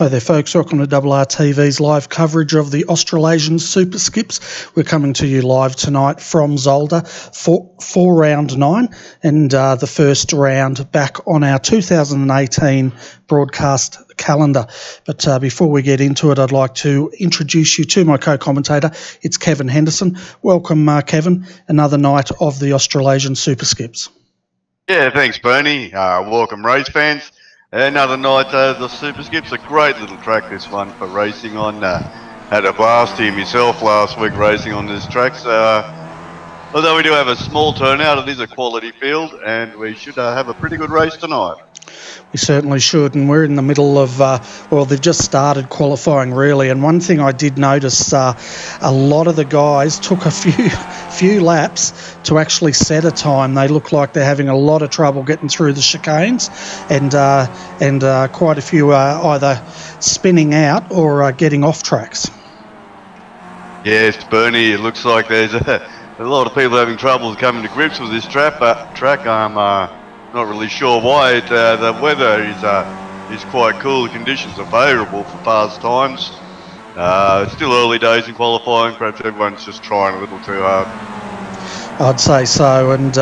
Hi there folks, welcome to RRTV's live coverage of the Australasian Superskips. We're coming to you live tonight from Zolder for round 9 and the first round back on our 2018 broadcast calendar. But before we get into it, I'd like to introduce you to my co-commentator. It's Kevin Henderson. Welcome Kevin, another night of the Australasian Superskips. Yeah, thanks Bernie. Welcome race fans. Another night the Superskips, a great little track this one for racing on. Had a blast here myself last week racing on this track. So although we do have a small turnout, it is a quality field and we should have a pretty good race tonight. We certainly should, and we're in the middle of, well, they've just started qualifying really, and one thing I did notice, a lot of the guys took a few laps to actually set a time. They look like they're having a lot of trouble getting through the chicanes, and quite a few are either spinning out or getting off tracks. Yes, Bernie, it looks like there's a lot of people having trouble coming to grips with this track. I'm not really sure why. The weather is quite cool. The conditions are favourable for past times. It's still early days in qualifying. Perhaps everyone's just trying a little too hard. I'd say so. And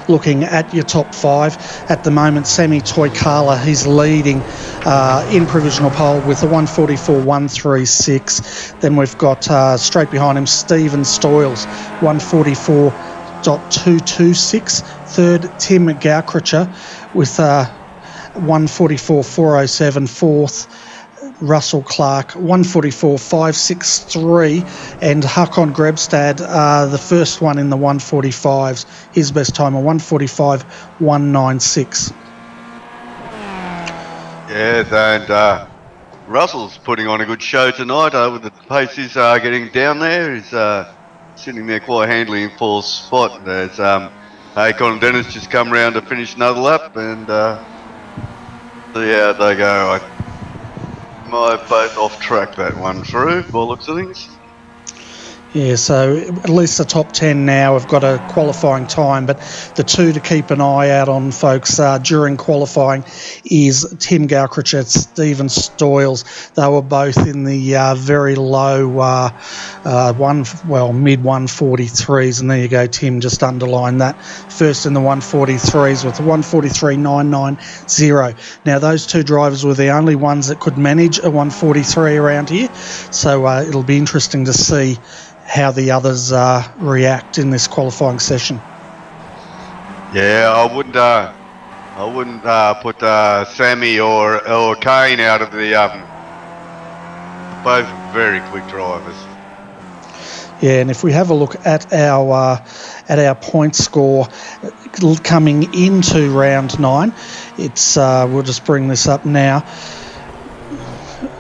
looking at your top 5 at the moment, Sammy Toykala, he's leading in provisional pole with a 144.136. Then we've got straight behind him Stephen Stoyles, 144.226. Third, Tim Gaucricher with 144.407. Fourth, Russell Clark, 144.563. And Hakon Grebstad, the first one in the 145s. His best time, a 145.196. Yes, and Russell's putting on a good show tonight. With the pace he's getting down there, he's sitting there quite handily in fourth spot. There's Hakon and Dennis just come round to finish another lap, and see how they go. I might both off track that one through, by looks of things. Yeah, so at least the top 10 now have got a qualifying time, but the two to keep an eye out on, folks, during qualifying is Tim Gaucricher and Stephen Stoyles. They were both in the very low mid-143s, and there you go, Tim, just underlined that. First in the 143s with a 143.990. Now, those two drivers were the only ones that could manage a 143 around here, so it'll be interesting to see how the others react in this qualifying session. Yeah, I wouldn't put Sammy or Kane out of the both very quick drivers. Yeah, and if we have a look at our point score coming into round 9, it's we'll just bring this up now.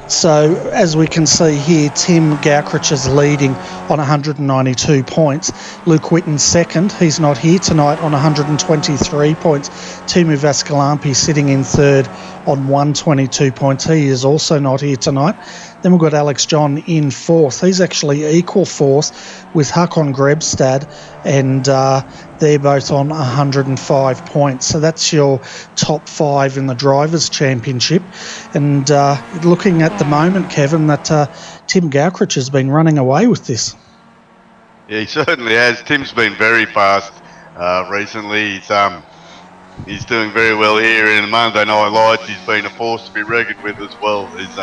So, as we can see here, Tim Gaucricher's leading on 192 points. Luke Whitten second. He's not here tonight on 123 points. Timu Vascalampi sitting in third on 122 points. He is also not here tonight. Then we've got Alex John in fourth. He's actually equal fourth with Hakon Grebstad, and they're both on 105 points. So that's your top 5 in the Drivers' Championship. And looking at the moment, Kevin, that Tim Gaucricher's been running away with this. Yeah, he certainly has. Tim's been very fast recently. He's doing very well here in Monday Night Lights. He's been a force to be reckoned with as well. He's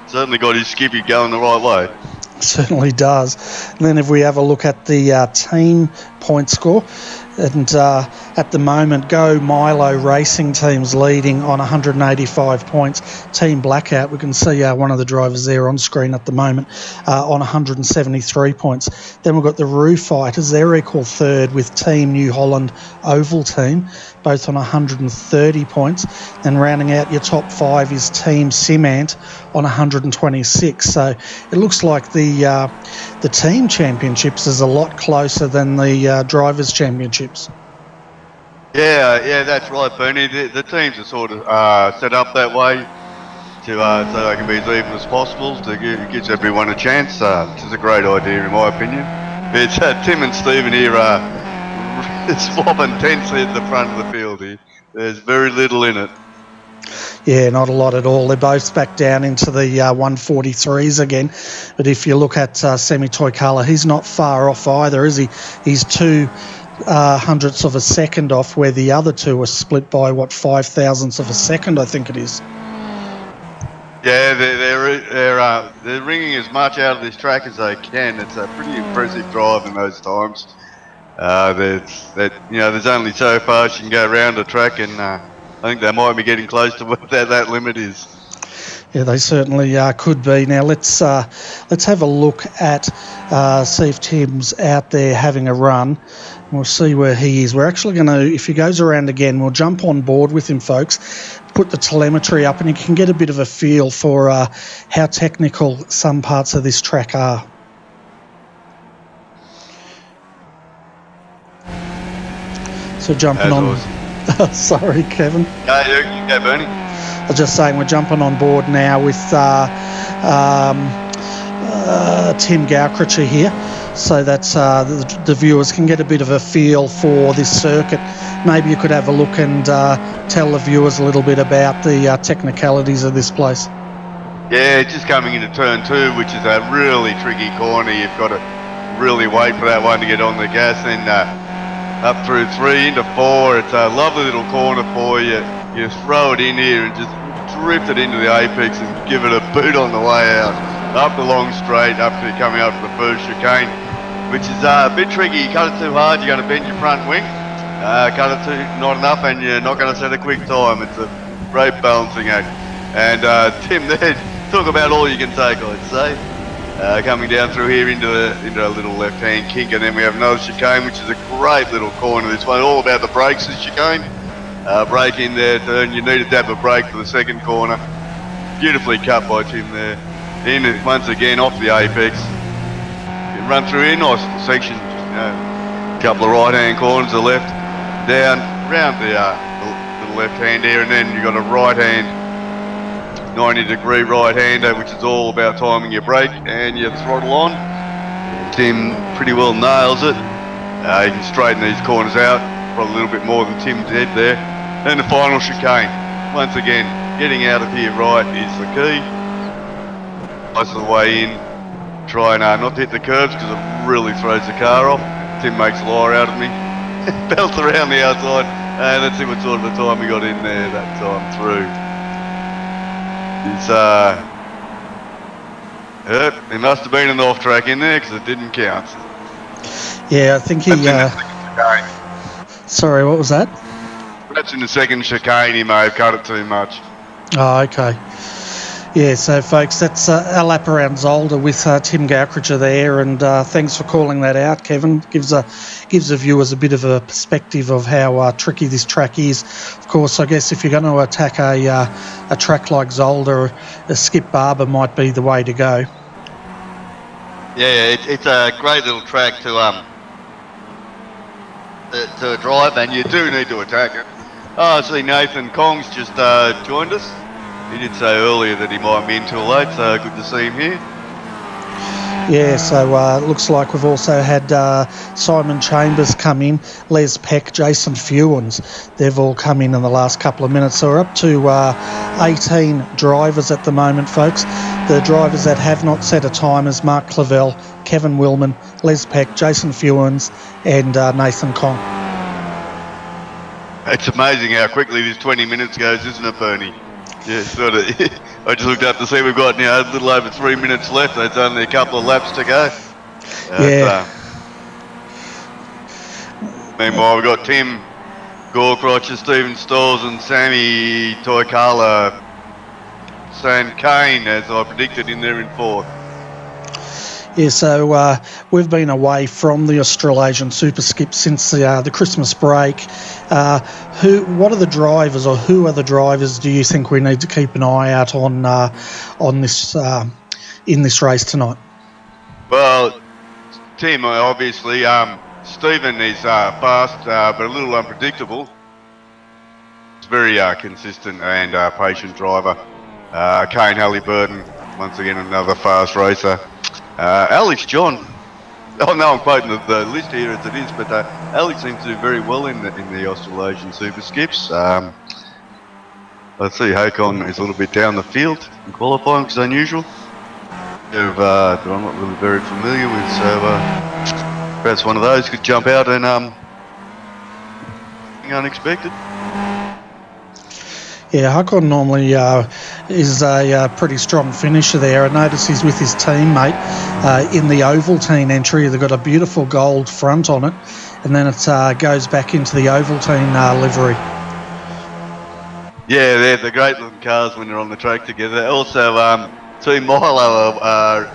certainly got his skippy going the right way. Certainly does. And then if we have a look at the team point score, and at the moment, Go Milo Racing Team's leading on 185 points. Team Blackout, we can see one of the drivers there on screen at the moment, on 173 points. Then we've got the Roo Fighters, they're equal third with Team New Holland Oval Team, both on 130 points. Then rounding out your top 5 is Team Simant on 126. So it looks like the team championships is a lot closer than the drivers' championships. Yeah, that's right, Bernie. The teams are sort of set up that way so they can be as even as possible. To gives everyone a chance. Which is a great idea, in my opinion. It's Tim and Stephen here swapping tensely at the front of the field here. There's very little in it. Yeah, not a lot at all. They're both back down into the 143s again. But if you look at Semi Toikala, he's not far off either, is he? He's 2 hundredths of a second off, where the other two are split by, 5 thousandths of a second, I think it is. Yeah, they're wringing as much out of this track as they can. It's a pretty impressive drive in those times. There's only so fast you can go around the track, and I think they might be getting close to what that limit is. Yeah, they certainly could be. Now let's have a look at see if Tim's out there having a run. We'll see where he is. We're actually going to, if he goes around again, we'll jump on board with him, folks. Put the telemetry up, and you can get a bit of a feel for how technical some parts of this track are. So jumping on. Awesome. Sorry, Kevin. No, you go, Bernie. I was just saying we're jumping on board now with Tim Gaucritcher here, so that the viewers can get a bit of a feel for this circuit. Maybe you could have a look and tell the viewers a little bit about the technicalities of this place. Yeah, it's just coming into turn 2, which is a really tricky corner. You've got to really wait for that one to get on the gas, and up through 3 into 4. It's a lovely little corner for you. You throw it in here and just drift it into the apex and give it a boot on the way out. Up the long straight, up to coming out for the first chicane, which is a bit tricky. You cut it too hard, you're going to bend your front wing. Cut it too not enough, and you're not going to set a quick time. It's a great balancing act. And Tim there, talk about all you can take, I'd say. Coming down through here into a little left-hand kink, and then we have another chicane, which is a great little corner. This one, all about the brakes, this chicane. Brake in there, turn. You need to dab a brake for the second corner. Beautifully cut by Tim there. In once again off the apex. You run through here, nice little section. A couple of right-hand corners, the left, down, round the left-hand here, and then you've got a right-hand 90-degree right-hander, which is all about timing your brake and your throttle on. Tim pretty well nails it. You can straighten these corners out, probably a little bit more than Tim did there. And the final chicane. Once again, getting out of here right is the key. Most of the way in, try and not to hit the curbs because it really throws the car off. Tim makes a liar out of me. Belts around the outside, and let's see what sort of a time we got in there that time through. There must have been an off track in there because it didn't count. Yeah, I think he. Sorry, what was that? Perhaps in the second chicane he may have cut it too much. Oh, okay. Yeah, so folks, that's our lap around Zolder with Tim Gaucritcher there, and thanks for calling that out, Kevin. Gives the viewers a bit of a perspective of how tricky this track is. Of course, I guess if you're going to attack a track like Zolder, a Skip Barber might be the way to go. Yeah, it's a great little track to drive, and you do need to attack it. Oh, I see Nathan Kong's just joined us. He did say earlier that he might be in till late, so good to see him here. Yeah, so it looks like we've also had Simon Chambers come in, Les Peck, Jason Fewens. They've all come in the last couple of minutes. So we're up to 18 drivers at the moment, folks. The drivers that have not set a time is Mark Clavel, Kevin Willman, Les Peck, Jason Fewens and Nathan Kong. It's amazing how quickly this 20 minutes goes, isn't it, Bernie? Yeah, sort of. I just looked up to see we've got a little over 3 minutes left. There's only a couple of laps to go. Yeah. Meanwhile, we've got Tim Gaucritcher, Stephen Stalls and Sammy Toikala. Sam Kane, as I predicted, in there in fourth. Yeah, so we've been away from the Australasian Superskips since the Christmas break. What are the drivers, or who are the drivers do you think we need to keep an eye out on this in this race tonight? Well, Tim, obviously. Stephen is fast, but a little unpredictable. He's very consistent and patient driver. Kane Halliburton, once again, another fast racer. Alex John, oh no, I'm quoting the list here as it is, but Alex seems to do very well in the Australasian Superskips. I see Hakon is a little bit down the field in qualifying, which is unusual. That I'm not really very familiar with, so perhaps one of those could jump out and unexpected. Yeah, Hakon normally is a pretty strong finisher there. I notice he's with his teammate in the Ovaltine entry. They've got a beautiful gold front on it, and then it goes back into the Ovaltine livery. Yeah, they're great looking cars when they're on the track together. Also, Team Milo are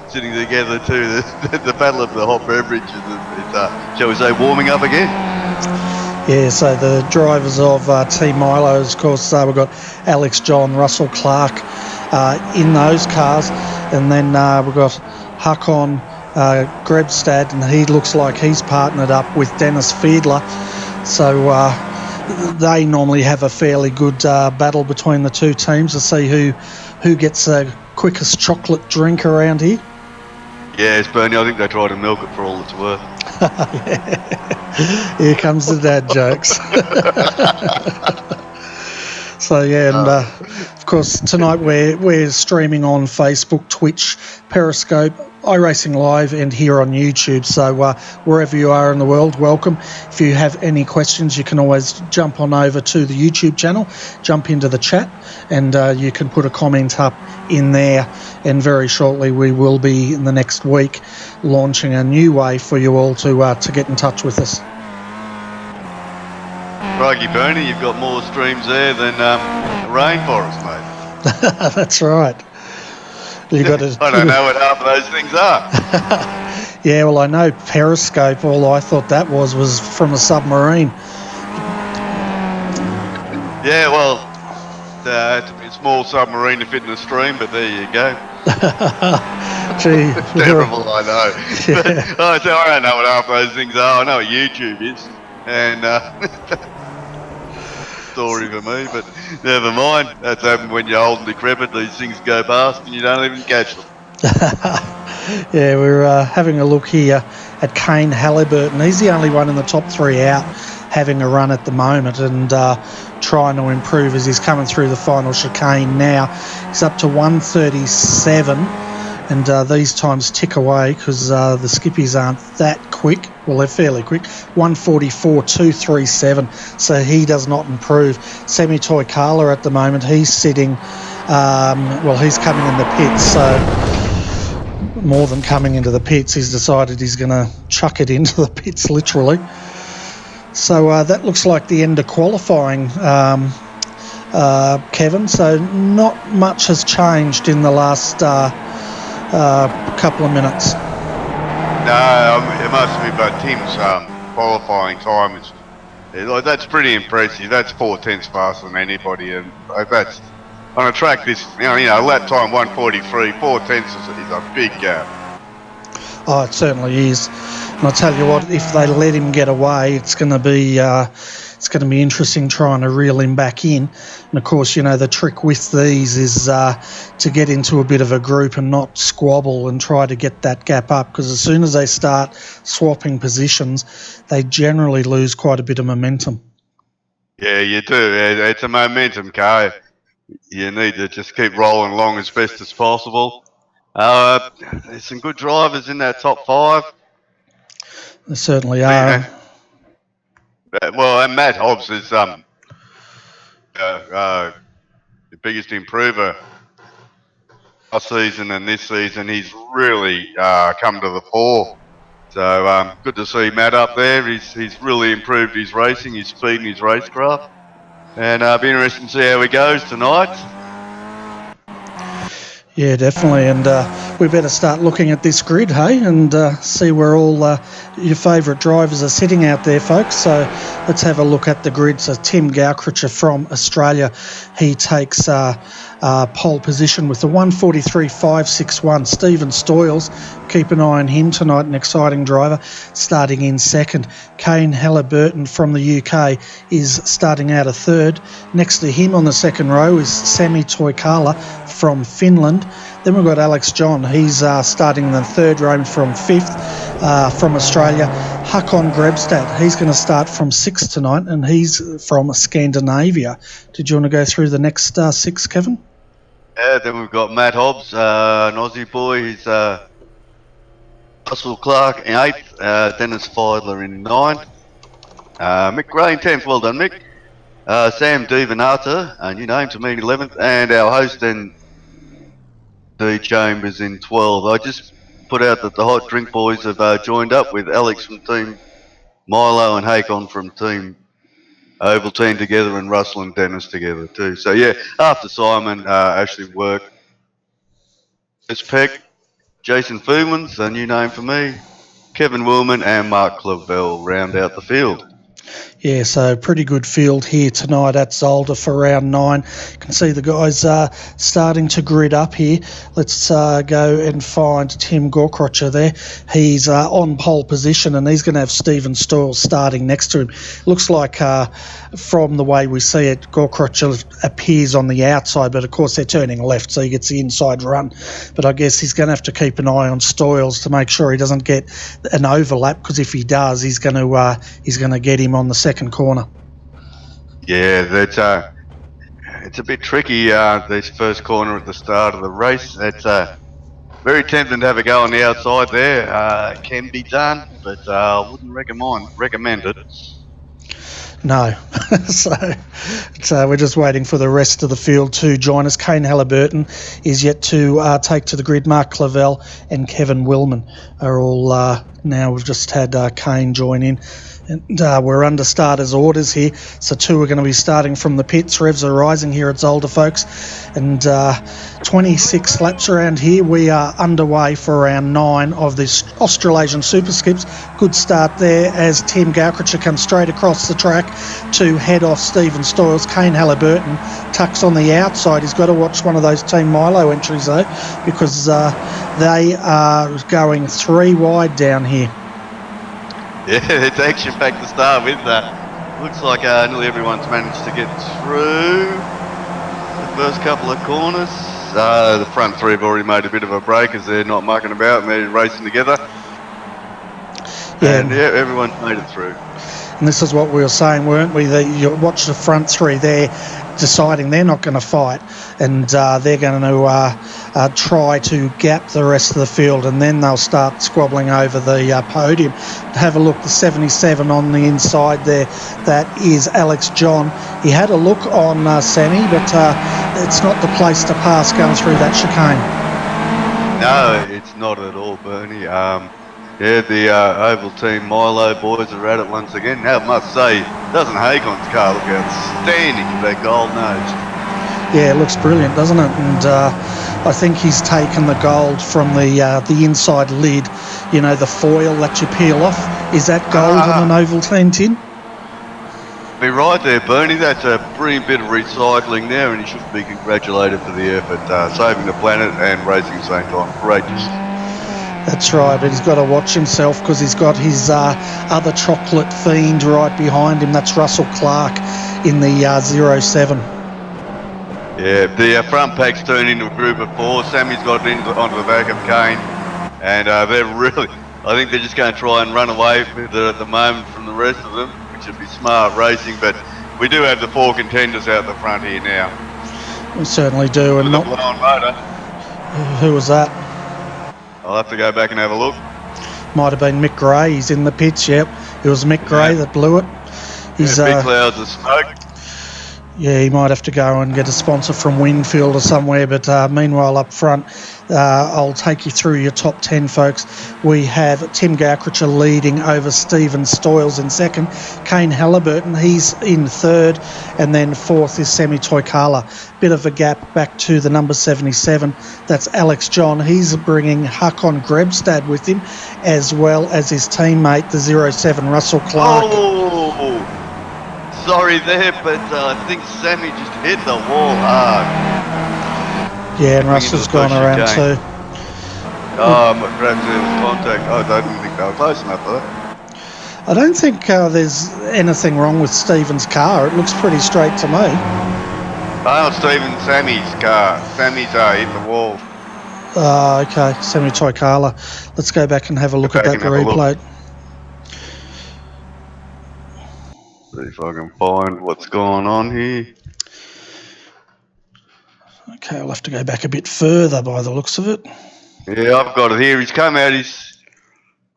sitting together too. The battle of the hot beverages is, shall we say, warming up again. Yeah, so the drivers of Team Milo, of course, we've got Alex John, Russell Clark in those cars, and then we've got Hakon Grebstad, and he looks like he's partnered up with Dennis Fiedler. So they normally have a fairly good battle between the two teams to see who gets the quickest chocolate drink around here. Yes, Bernie, I think they try to milk it for all it's worth. Yeah. Here comes the dad jokes. So yeah, and of course tonight we're streaming on Facebook, Twitch, Periscope, iRacing Live, and here on YouTube. So wherever you are in the world, welcome. If you have any questions, you can always jump on over to the YouTube channel, jump into the chat, and you can put a comment up in there. And very shortly we will be, in the next week, launching a new way for you all to get in touch with us. Crikey, Bernie, you've got more streams there than the rainforest, mate. That's right. You got to. I don't know what half of those things are. Yeah, well, I know Periscope. All I thought that was from a submarine. Yeah, well, to be a small submarine to fit in a stream, but there you go. Gee, terrible, I know. Yeah. But, I don't know what half those things are. I know what YouTube is, and story for me. But never mind. That's happened when you're old and decrepit. These things go past, and you don't even catch them. Yeah, we're having a look here at Kane Halliburton. He's the only one in the top three out, having a run at the moment, and trying to improve as he's coming through the final chicane now. He's up to 137, and these times tick away because the skippies aren't that quick. Well, they're fairly quick. 144.237, so he does not improve. Semi Toykala at the moment, he's sitting, he's coming in the pits, so more than coming into the pits, he's decided he's going to chuck it into the pits, literally. So that looks like the end of qualifying, Kevin. So not much has changed in the last couple of minutes. No, it must be, but Tim's qualifying time is that's pretty impressive. That's 4/10 faster than anybody, and that's on a track this, lap time 1:43, 4/10 is a big gap. Oh, it certainly is. And I'll tell you what, if they let him get away, it's going to be interesting trying to reel him back in. And of course, the trick with these is to get into a bit of a group and not squabble and try to get that gap up, because as soon as they start swapping positions, they generally lose quite a bit of momentum. Yeah, you do. It's a momentum car. You need to just keep rolling along as best as possible. There's some good drivers in that top five. There certainly are. Well, and Matt Hobbs is the biggest improver last season and this season. He's really come to the fore. So good to see Matt up there. He's really improved his racing, his speed and his racecraft. And it'll be interesting to see how he goes tonight. Yeah, definitely, and we better start looking at this grid, hey, and see where all your favourite drivers are sitting out there, folks. So let's have a look at the grid. So Tim Gaucritcher from Australia, he takes pole position with the 143.561. Stephen Stoyles, keep an eye on him tonight, an exciting driver, starting in second. Kane Halliburton from the UK is starting out a third. Next to him on the second row is Sami Toykala from Finland. Then we've got Alex John. He's starting the third row from fifth from Australia. Hakon Grebstad. He's going to start from 6 tonight, and he's from Scandinavia. Did you want to go through the next 6, Kevin? Yeah, then we've got Matt Hobbs, an Aussie boy. He's Russell Clark in 8th, Dennis Feidler in 9th, Mick Gray in 10th. Well done, Mick. Sam Devanata, a new name to me, in 11th, and our host and D Chambers in 12th. I just put out that the Hot Drink Boys have joined up with Alex from Team Milo and Hakon from Team Ovaltine together, and Russell and Dennis together too. So yeah, after Simon, Ashley Work, Chris Peck, Jason Fumans, a new name for me, Kevin Willman and Mark Clavel round out the field. Yeah, so pretty good field here tonight at Zolder for round 9. You can see the guys starting to grid up here. Let's go and find Tim Gorkrocher there. He's on pole position, and he's going to have Stephen Stoyle starting next to him. Looks like from the way we see it, Gorkrocher appears on the outside, but of course they're turning left, so he gets the inside run. But I guess he's going to have to keep an eye on Stoyles to make sure he doesn't get an overlap, because if he does, he's going to get him on the second corner. Yeah, that's it's a bit tricky, this first corner at the start of the race. It's very tempting to have a go on the outside there. It can be done, but I wouldn't recommend it. No. so we're just waiting for the rest of the field to join us. Kane Halliburton is yet to take to the grid. Mark Clavel and Kevin Willman are all now. We've just had Kane join in. And we're under starters orders here, so 2 are going to be starting from the pits. Revs are rising here at Zolder, folks, and 26 laps around here. We are underway for round 9 of this Australasian Superskips. Good start there as Tim Gorkrocher comes straight across the track to head off Stephen Stoyles. Kane Halliburton tucks on the outside. He's got to watch one of those Team Milo entries, though, because they are going 3 wide down here. Yeah, it's action-packed to start with. Looks like nearly everyone's managed to get through the first couple of corners. The front 3 have already made a bit of a break as they're not mucking about and they're racing together. Yeah. And yeah, everyone's made it through. And this is what we were saying, weren't we? That you watch the front 3 there deciding they're not going to fight, and they're going to try to gap the rest of the field, and then they'll start squabbling over the podium. Have a look, the 77 on the inside there, that is Alex John. He had a look on Sammy, but it's not the place to pass going through that chicane. No, it's not at all, Bernie. Yeah, the Ovaltine Milo boys are at it once again. Now, I must say, doesn't Hakon's car look outstanding with that gold nose? Yeah, it looks brilliant, doesn't it? And I think he's taken the gold from the inside lid, you know, the foil that you peel off. Is that gold on an Ovaltine tin? Be right there, Bernie. That's a brilliant bit of recycling there, and he should be congratulated for the effort, saving the planet and racing at the same time. Courageous. That's right, but he's got to watch himself because he's got his other chocolate fiend right behind him. That's Russell Clark in the 07. Yeah, the front pack's turned into a group of 4. Sammy's got onto the back of Kane, and they're really, I think they're just going to try and run away with it at the moment from the rest of them, which would be smart racing, but we do have the 4 contenders out the front here now. We certainly do. And not blown motor. Who was that? I'll have to go back and have a look. Might have been Mick Gray. He's in the pits, yep. It was Mick Gray that blew it. He's big clouds of smoke. Yeah, he might have to go and get a sponsor from Winfield or somewhere, but meanwhile up front, I'll take you through your top 10, folks. We have Tim Gorkrocher leading over Stephen Stoyles in second. Kane Halliburton, he's in third, and then fourth is Semi Toikala. Bit of a gap back to the number 77. That's Alex John. He's bringing Hakon Grebstad with him, as well as his teammate, the 07, Russell Clark. Oh! Sorry there, but I think Sammy just hit the wall hard. Yeah, and Russell's gone around too. Oh, perhaps there was contact. I don't think they were close enough for that. I don't think there's anything wrong with Stephen's car. It looks pretty straight to me. Oh, Sammy's car. Sammy's hit the wall. Okay, Semi Toikala. Let's go back and have a look at that replay. See if I can find what's going on here. Okay, I'll have to go back a bit further by the looks of it. Yeah, I've got it here. He's come out.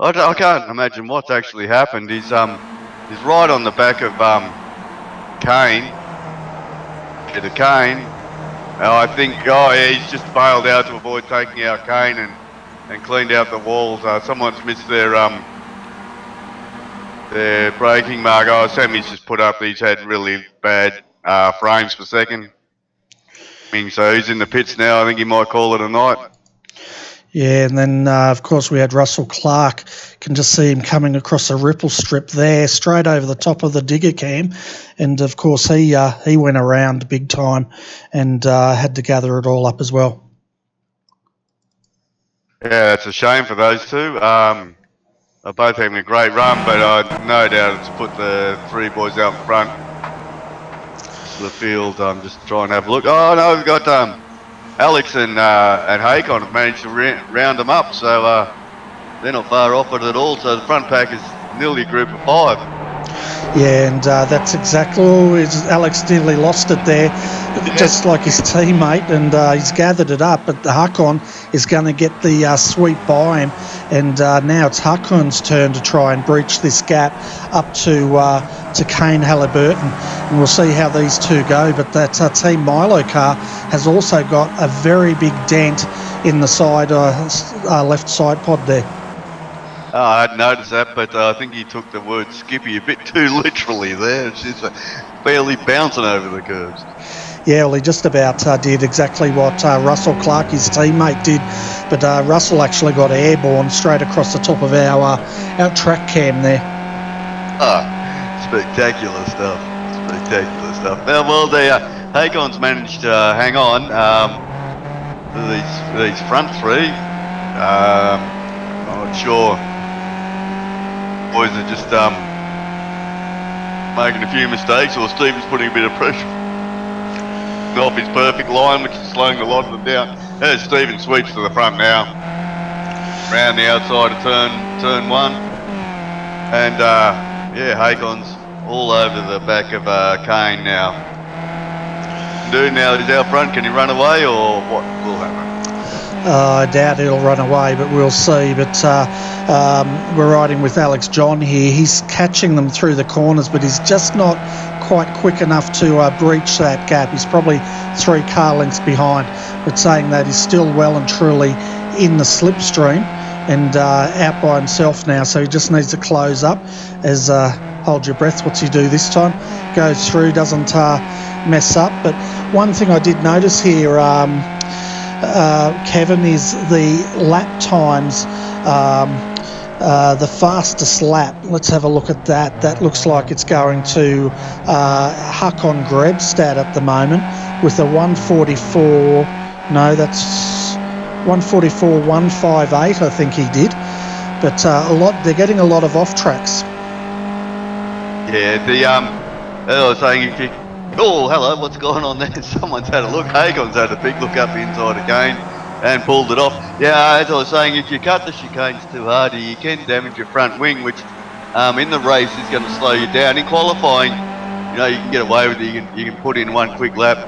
I can't imagine what's actually happened. He's right on the back of Kane. Yeah, the Kane. I think. Oh yeah, he's just bailed out to avoid taking out Kane and cleaned out the walls. Someone's missed their braking mark. Oh, Sammy's just put up. He's had really bad frames per second. So he's in the pits now. I think he might call it a night. Yeah, and then, of course, we had Russell Clark. Can just see him coming across a ripple strip there, straight over the top of the digger cam. And, of course, he went around big time and had to gather it all up as well. Yeah, that's a shame for those two. They're both having a great run, but no doubt it's put the three boys out in front. The field, I'm just trying to have a look. Oh, no, we've got Alex and Hakon have managed to round them up, so they're not far off it at all. So the front pack is nearly a group of 5. Yeah, and that's exactly. Alex nearly lost it there, just like his teammate, and he's gathered it up. But Hakon is going to get the sweep by him, and now it's Hakon's turn to try and breach this gap up to Kane Halliburton, and we'll see how these two go. But that Team Milo car has also got a very big dent in the side left side pod there. Oh, I hadn't noticed that, but I think he took the word Skippy a bit too literally there. She's barely bouncing over the curves. Yeah, well, he just about did exactly what Russell Clark, his teammate, did. But Russell actually got airborne straight across the top of our track cam there. Spectacular stuff. Spectacular stuff. Well, Hakon's managed to hang on to these front three. I'm not sure. Boys are just making a few mistakes, or Stephen's putting a bit of pressure off his perfect line, which is slowing a lot of them down. As Stephen sweeps to the front now, round the outside of turn 1, and yeah, Hakon's all over the back of Kane now. Dude, now he's out front. Can he run away, or what will happen? I doubt he'll run away, but we'll see. But we're riding with Alex John here. He's catching them through the corners, but he's just not quite quick enough to breach that gap. He's probably 3 car lengths behind, but saying that he's still well and truly in the slipstream and out by himself now. So he just needs to close up as hold your breath. What's he do this time? Goes through, doesn't mess up. But one thing I did notice here, Kevin, is the lap times. The fastest lap, let's have a look at that. That looks like it's going to Hakon Grebstad at the moment with a 144. No, that's 144.158, I think he did. But they're getting a lot of off tracks. Yeah, as I was saying, oh, hello, what's going on there? Someone's had a look. Hakon's had a big look up the inside again and pulled it off. Yeah, as I was saying, if you cut the chicanes too hard, you can damage your front wing, which in the race is going to slow you down. In qualifying, you can get away with it. You can put in one quick lap,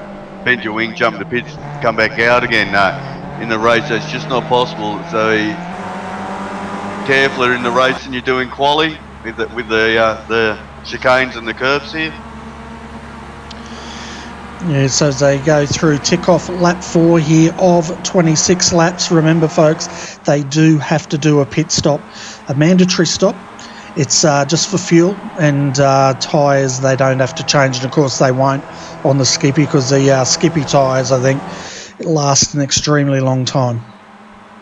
bend your wing, jump the pits, come back out again. In the race, that's just not possible. So careful in the race, and you're doing quali with the chicanes and the curves here. Yeah, so as they go through, tick off lap 4 here of 26 laps. Remember, folks, they do have to do a pit stop, a mandatory stop. It's just for fuel and tyres. They don't have to change, and of course they won't on the Skippy, because the Skippy tyres, I think, last an extremely long time.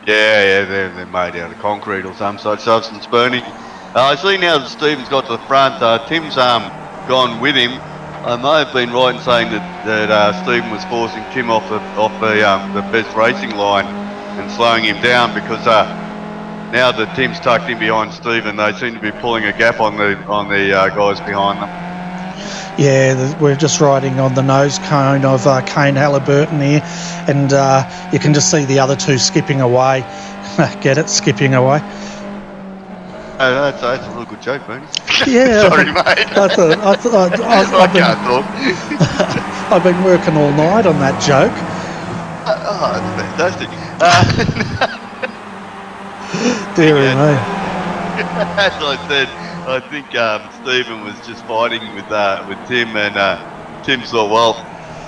Yeah, they're made out of concrete or some such substance, Bernie. I see now that Stephen's got to the front. Tim's gone with him. I may have been right in saying that Stephen was forcing Tim off the best racing line and slowing him down, because now that Tim's tucked in behind Stephen, they seem to be pulling a gap on the guys behind them. Yeah, we're just riding on the nose cone of Kane Halliburton here, and you can just see the other two skipping away. Get it? Skipping away. Oh, that's a real good joke, Bernie. Yeah, Sorry, mate. I can't talk. I've been working all night on that joke. Oh, it's fantastic. Deary me. As I said, I think Stephen was just fighting with Tim, and Tim thought, well,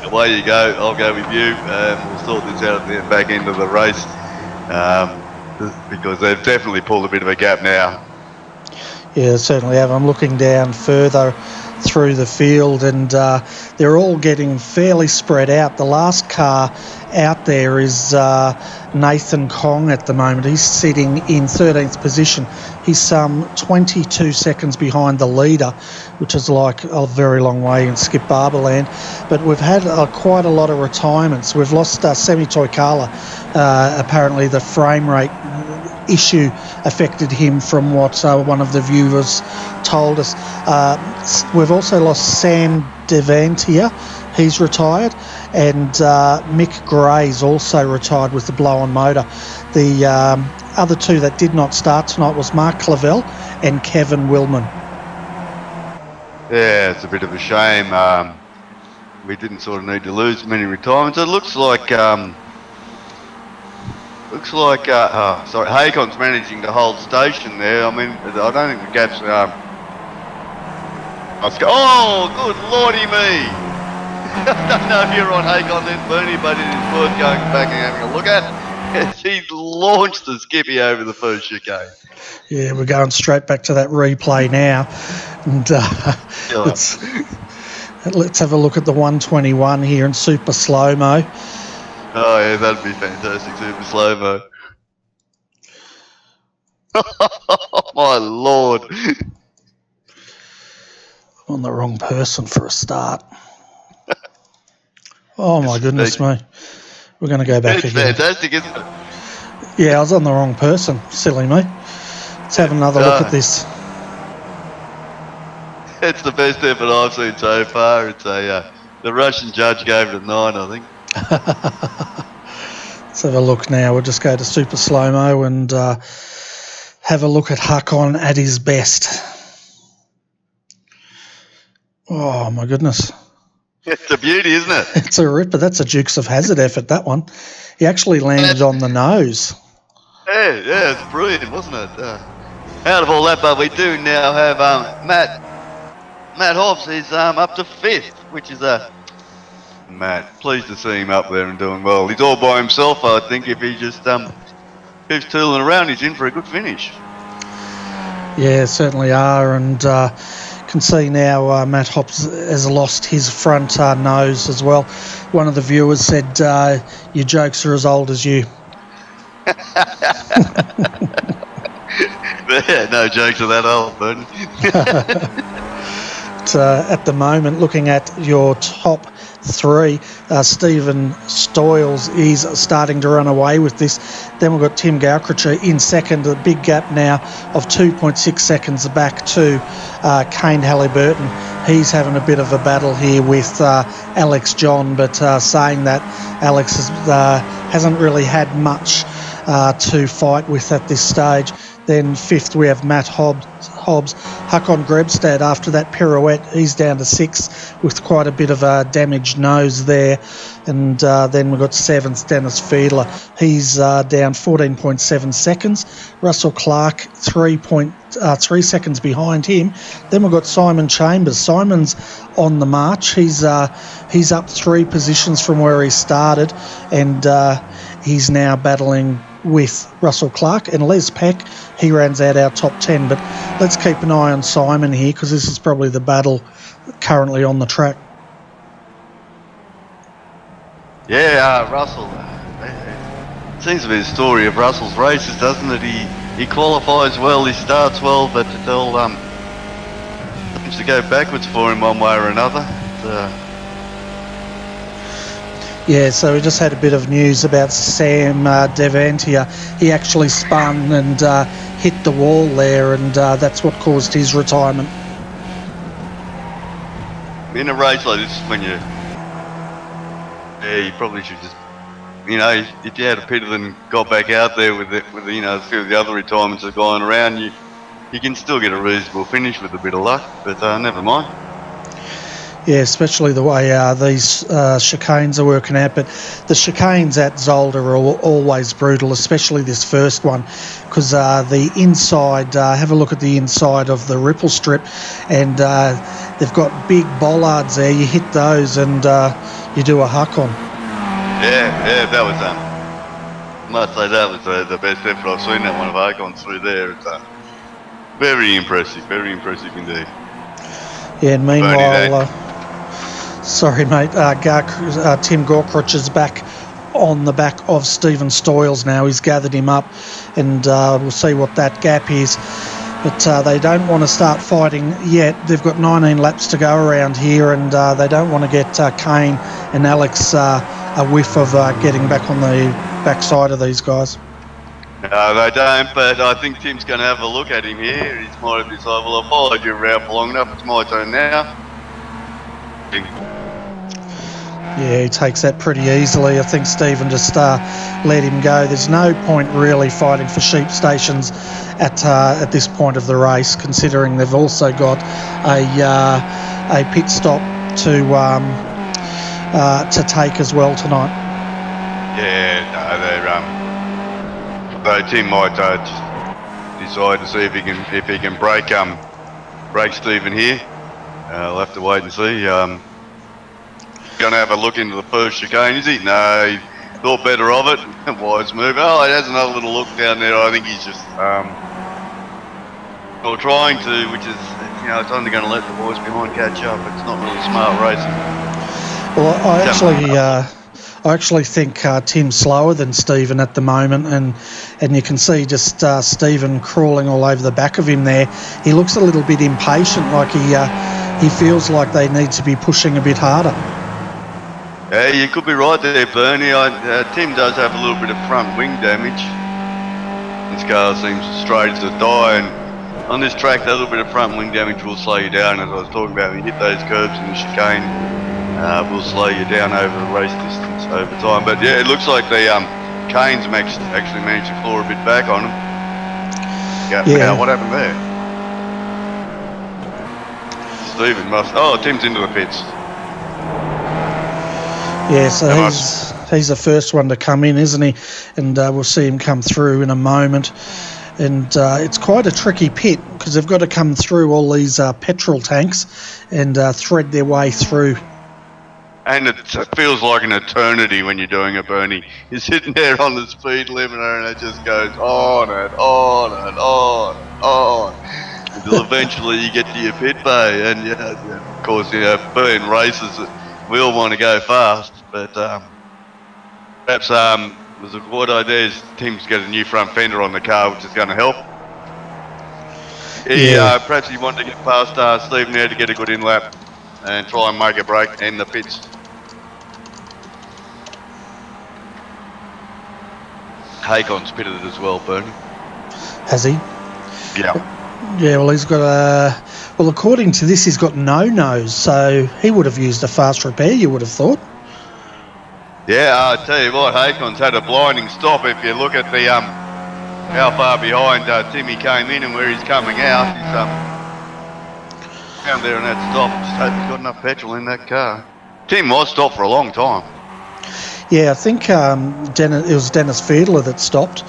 away you go, I'll go with you, and we'll sort this out at the back end of the race, because they've definitely pulled a bit of a gap now. Yeah, certainly have. I'm looking down further through the field, and they're all getting fairly spread out. The last car out there is Nathan Kong at the moment. He's sitting in 13th position. He's some 22 seconds behind the leader, which is like a very long way in Skip Barberland. But we've had quite a lot of retirements. We've lost Semi Toikala. Apparently the frame rate issue affected him, from what one of the viewers told us. We've also lost Sam Devantia. He's retired, and Mick Gray's also retired with the blow-on motor. The other two that did not start tonight was Mark Clavel and Kevin Willman. Yeah, it's a bit of a shame. We didn't sort of need to lose many retirements. It looks like Haycon's managing to hold station there. I mean, I don't think the gap's. Oh, good lordy me! I don't know if you're on Haycon then, Bernie, but it is worth going back and having a look at. He launched the Skippy over the first chicane. Yeah, we're going straight back to that replay now, and let's have a look at the 121 here in super slow-mo. Oh yeah, that'd be fantastic, super slow-mo. My lord. I'm on the wrong person for a start. Oh my goodness me. We're going to go back again. It's fantastic, isn't it? Yeah, I was on the wrong person. Silly me. Let's have another look at this. It's the best effort I've seen so far. It's the Russian judge gave it a 9, I think. Let's have a look now. We'll just go to super slow-mo and have a look at Hakon at his best. Oh, my goodness. It's a beauty, isn't it? It's a ripper. That's a Dukes of Hazzard effort, that one. He actually landed on the nose. Yeah, it's brilliant, wasn't it? Out of all that, but we do now have Matt Hobbs is up to 5th, which is Matt, pleased to see him up there and doing well. He's all by himself, I think. If he just keeps tooling around, he's in for a good finish. Yeah, certainly are, and can see now Matt Hobbs has lost his front nose as well. One of the viewers said, your jokes are as old as you. Yeah, no jokes are that old, but at the moment, looking at your top 3, Stephen Stoyles is starting to run away with this. Then we've got Tim Gaukrich in second, a big gap now of 2.6 seconds back to Kane Halliburton. He's having a bit of a battle here with Alex John, but saying that Alex hasn't really had much to fight with at this stage. Then 5th we have Matt Hobbs. Hakon Grebstad, after that pirouette, he's down to 6th with quite a bit of a damaged nose there. And then we've got 7th, Dennis Fiedler. He's down 14.7 seconds. Russell Clark, 3 seconds behind him. Then we've got Simon Chambers. Simon's on the march. He's up 3 positions from where he started, and he's now battling with Russell Clark and Les Peck. He rounds out our top 10, but let's keep an eye on Simon here, because this is probably the battle currently on the track. Yeah, Russell. It seems to be the story of Russell's races, doesn't it? He qualifies well, he starts well, but it all seems to go backwards for him one way or another. Yeah, so we just had a bit of news about Sam Devantia. He actually spun and hit the wall there, and that's what caused his retirement. In a race like this, when you probably should just, if you had a pitted and got back out there with a few of the other retirements that are going around, you you can still get a reasonable finish with a bit of luck, but never mind. Yeah, especially the way these chicanes are working out. But the chicanes at Zolder are always brutal, especially this first one, because the inside, have a look at the inside of the ripple strip, and they've got big bollards there. You hit those and you do a huck on. Yeah, that was I must say that was the best effort I've seen that one of Archons through there. It's very impressive indeed. Yeah, and meanwhile, sorry mate, Tim Gorkrich is back on the back of Stephen Stoyles now. He's gathered him up, and we'll see what that gap is. But they don't want to start fighting yet. They've got 19 laps to go around here, and they don't want to get Kane and Alex a whiff of getting back on the backside of these guys. No, they don't, but I think Tim's going to have a look at him here. He's might have decided, well, I've followed you around for long enough, it's my turn now. Yeah, he takes that pretty easily. I think Stephen just let him go. There's no point really fighting for sheep stations at this point of the race, considering they've also got a pit stop to take as well tonight. Yeah, no, they're though Tim might decide to see if he can break Stephen here. We'll have to wait and see. Going to have a look into the first chicane, is he? No, he thought better of it. Wise move. Oh, he has another little look down there. I think he's just or trying to, which is, it's only going to let the boys behind catch up. It's not really smart racing. Well, I actually think Tim's slower than Stephen at the moment, and you can see just Stephen crawling all over the back of him there. He looks a little bit impatient, like he feels like they need to be pushing a bit harder. Yeah, you could be right there, Bernie. Tim does have a little bit of front wing damage. This car seems straight as a die, and on this track, that little bit of front wing damage will slow you down. As I was talking about, when you hit those curbs in the chicane, will slow you down over the race distance over time. But yeah, it looks like the canes actually managed to claw a bit back on them. Yeah. What happened there? Stephen must. Oh, Tim's into the pits. Yeah, so he's the first one to come in, isn't he? And we'll see him come through in a moment. And it's quite a tricky pit because they've got to come through all these petrol tanks and thread their way through. And it feels like an eternity when you're doing it, Bernie. You're sitting there on the speed limiter and it just goes on and on and on and on until eventually you get to your pit bay. And of course, being races, we all want to go fast, but perhaps there's a good idea is Tim's got a new front fender on the car, which is going to help. Perhaps he wanted to get past Stephen there to get a good in lap and try and make a break in the pits. Hakon's pitted it as well, Bernie. Has he? Yeah. Yeah, well, he's got well, according to this, he's got no nose, so he would have used a fast repair, you would have thought. Yeah, I tell you what, Hakon's had a blinding stop. If you look at the how far behind Timmy came in and where he's coming out, he's down there in that stop. Just hope he's got enough petrol in that car. Tim was stopped for a long time. Yeah, I think it was Dennis Fiedler that stopped.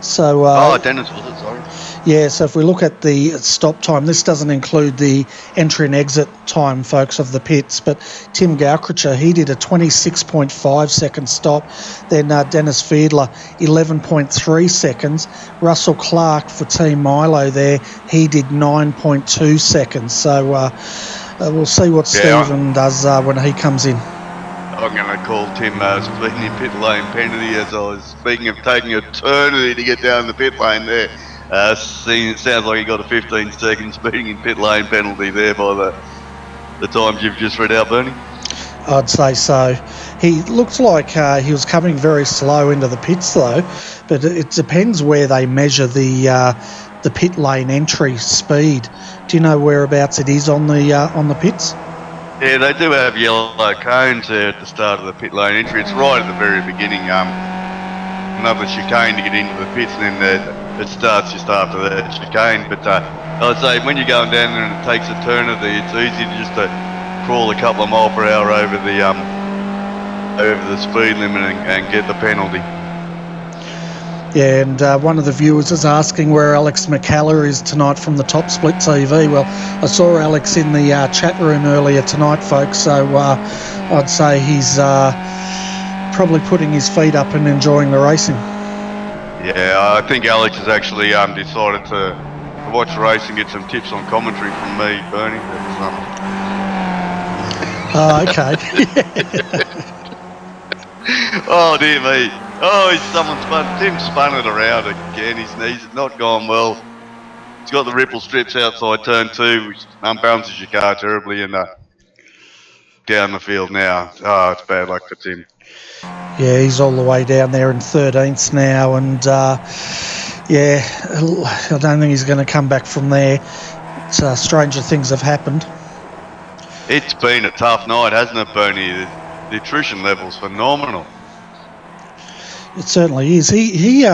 So Dennis was it? Sorry. Yeah, so if we look at the stop time, this doesn't include the entry and exit time, folks, of the pits, but Tim Gorkrich, he did a 26.5 second stop. Then Dennis Fiedler, 11.3 seconds. Russell Clark for Team Milo there, he did 9.2 seconds. So we'll see what Stephen does when he comes in. I'm going to call Tim speaking in pit lane penalty, as I was speaking of taking eternity to get down the pit lane there. It sounds like he got a 15 second speeding in pit lane penalty there by the times you've just read out, Bernie. I'd say so. He looked like he was coming very slow into the pits though, but it depends where they measure the pit lane entry speed. Do you know whereabouts it is on the pits? Yeah, they do have yellow cones there at the start of the pit lane entry. It's right at the very beginning. Another chicane to get into the pits, and then it starts just after that chicane. But I'd say when you're going down there and it takes a turn of it's easy to just crawl a couple of mile per hour over the speed limit and get the penalty. Yeah, and one of the viewers is asking where Alex McCallum is tonight from the Top Split TV. Well, I saw Alex in the chat room earlier tonight, folks, so I'd say he's probably putting his feet up and enjoying the racing. Yeah, I think Alex has actually decided to watch the race and get some tips on commentary from me, Bernie. Okay. Oh, dear me. Oh, Tim spun it around again. His knees have not gone well. He's got the ripple strips outside turn 2, which unbalances your car terribly, and down the field now. Oh, it's bad luck for Tim. Yeah, he's all the way down there in 13th now, and yeah, I don't think he's going to come back from there. Stranger things have happened. It's been a tough night, hasn't it, Bernie? The attrition level's phenomenal. It certainly is. He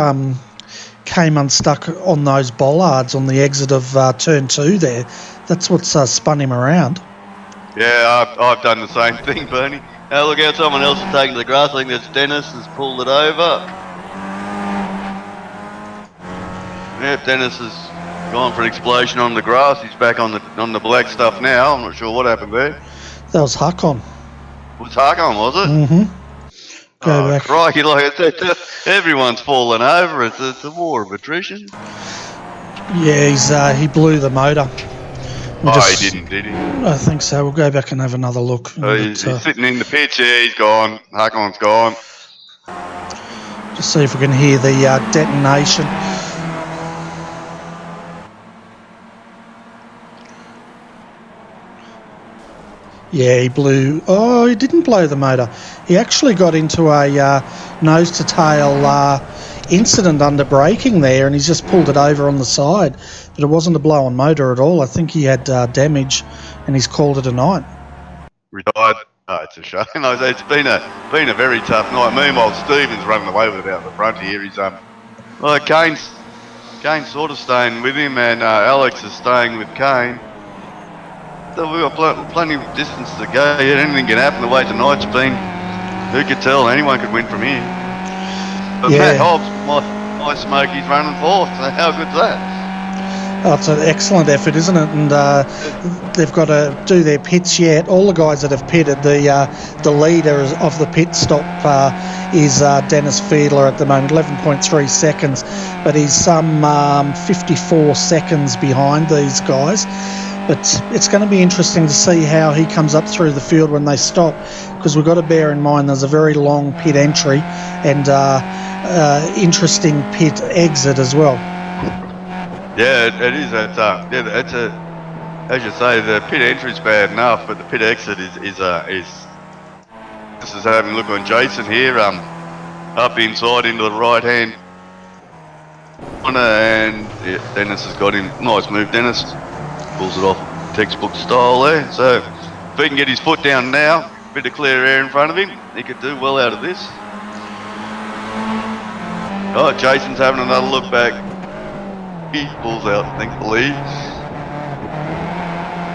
came unstuck on those bollards on the exit of turn 2 there. That's what's spun him around. Yeah, I've done the same thing, Bernie. Now look out, someone else is taking the grass. I think that's Dennis has pulled it over. Yep, Dennis has gone for an explosion on the grass. He's back on the black stuff now. I'm not sure what happened there. That was Hakon. It was Hakon, was it? Mm-hmm. Go back. Crikey, like I said, everyone's fallen over. It's a war of attrition. Yeah, he blew the motor. He didn't, did he? I think so. We'll go back and have another look. He's sitting in the pitch. Yeah, he's gone. Hakon's gone. Just see if we can hear the detonation. Yeah, he blew... Oh, he didn't blow the motor. He actually got into a nose-to-tail incident under braking there, and he's just pulled it over on the side. But it wasn't a blown motor at all. I think he had damage, and he's called it a night. Retired. Oh, it's a shame. It's been a very tough night. Meanwhile, Stephen's running away with it out the front here. He's Kane's sort of staying with him, and Alex is staying with Kane. So we've got plenty of distance to go. Yeah, anything can happen the way tonight's been. Who could tell? Anyone could win from here. But Matt Hobbs, my Smokey's running fourth. So how good's that? Oh, it's an excellent effort, isn't it? And they've got to do their pits yet. All the guys that have pitted, the leader of the pit stop is Dennis Fiedler at the moment, 11.3 seconds. But he's some 54 seconds behind these guys. But it's going to be interesting to see how he comes up through the field when they stop, because we've got to bear in mind there's a very long pit entry and interesting pit exit as well. Yeah, it is. It's as you say, the pit entry is bad enough, but the pit exit is. This is having a look on Jason here. Up inside into the right hand corner, and Dennis has got him. Nice move, Dennis. Pulls it off textbook style there. So if he can get his foot down now, a bit of clear air in front of him, he could do well out of this. Oh, Jason's having another look back. He pulls out, thankfully.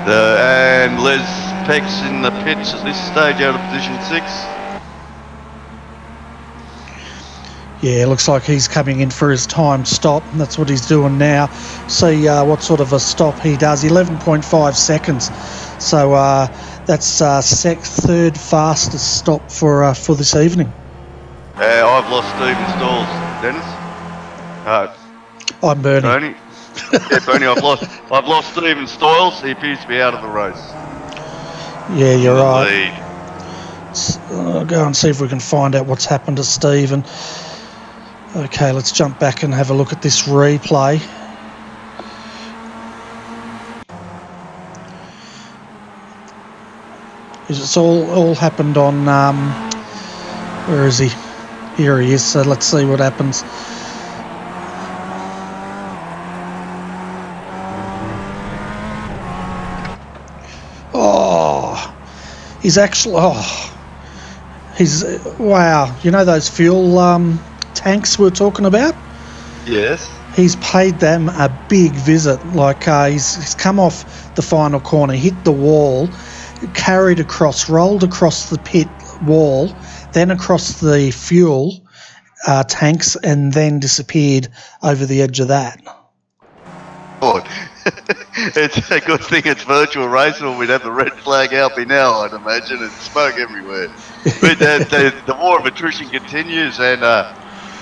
And Les Peck's in the pits at this stage, out of position 6. Yeah, looks like he's coming in for his time stop, and that's what he's doing now. See what sort of a stop he does. 11.5 seconds. So that's third fastest stop for this evening. I've lost Stephen Stalls, Dennis. I'm Bernie. Bernie. Yeah, Bernie, I've lost Stephen Stiles. He appears to be out of the race. Yeah, you're right. I'll go and see if we can find out what's happened to Stephen. Okay, let's jump back and have a look at this replay. It's all happened on, where is he? Here he is, so let's see what happens. Wow, you know those fuel tanks we were talking about? Yes. He's paid them a big visit. Like he's come off the final corner, hit the wall, carried across, rolled across the pit wall, then across the fuel tanks, and then disappeared over the edge of that. God. It's a good thing it's virtual racing, or we'd have the red flag out by now, I'd imagine, and smoke everywhere. But the war of attrition continues, and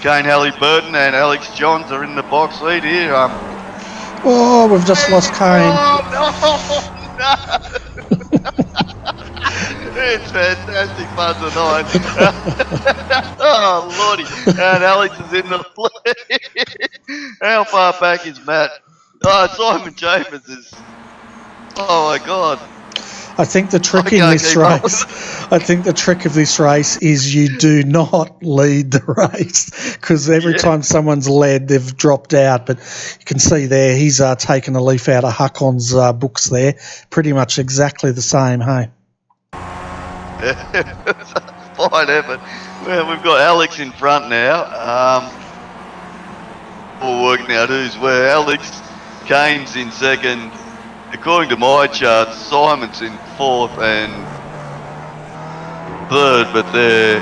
Kane Halliburton and Alex Johns are in the box lead here. Oh, we've just lost Kane. Oh, no! It's fantastic fun tonight. Oh, Lordy. And Alex is in the lead. How far back is Matt? Oh, Simon Chambers is... Oh, my God. I think the trick in this race, I think the trick of this race is you do not lead the race, because every time someone's led, they've dropped out. But you can see there, he's taken a leaf out of Hakon's books there. Pretty much exactly the same, hey? Fine effort. Well, we've got Alex in front now. We're working out who's where. Alex, Kane's in second. According to my charts, Simon's in fourth and third, but they're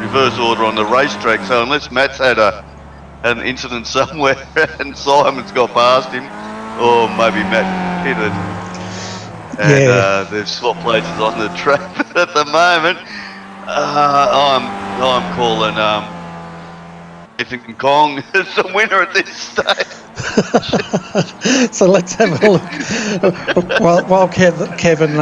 reverse order on the racetrack. So unless Matt's had an incident somewhere and Simon's got past him, or maybe Matt hit it, and they've swapped places on the track. But at the moment, I'm calling Ethan Kong as the winner at this stage. So let's have a look. While Kevin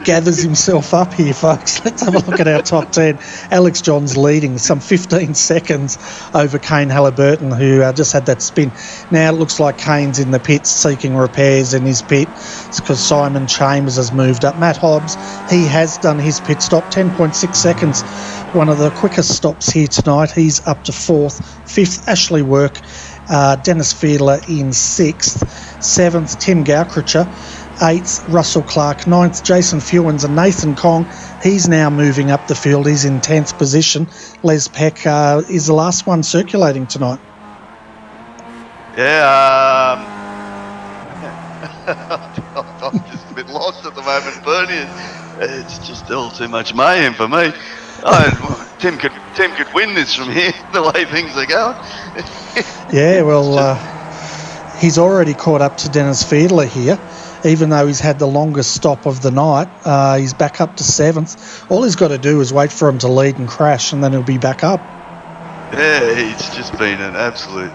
gathers himself up here, folks, let's have a look at our top 10. Alex Johns leading some 15 seconds over Kane Halliburton, who just had that spin. Now it looks like Kane's in the pits seeking repairs in his pit. It's because Simon Chambers has moved up. Matt Hobbs, he has done his pit stop, 10.6 seconds. One of the quickest stops here tonight. He's up to fourth. Fifth, Ashley Work. Dennis Fiedler in 6th, 7th, Tim Gaucricher, 8th, Russell Clark, 9th, Jason Fewens, and Nathan Kong. He's now moving up the field. He's in 10th position. Les Peck is the last one circulating tonight. Yeah, I'm just a bit lost at the moment, Bernie. It's just all too much mayhem for me. Tim could win this from here, the way things are going. Yeah, well, he's already caught up to Dennis Fiedler here, even though he's had the longest stop of the night. He's back up to 7th. All he's got to do is wait for him to lead and crash, and then he'll be back up. Yeah, it's just been an absolute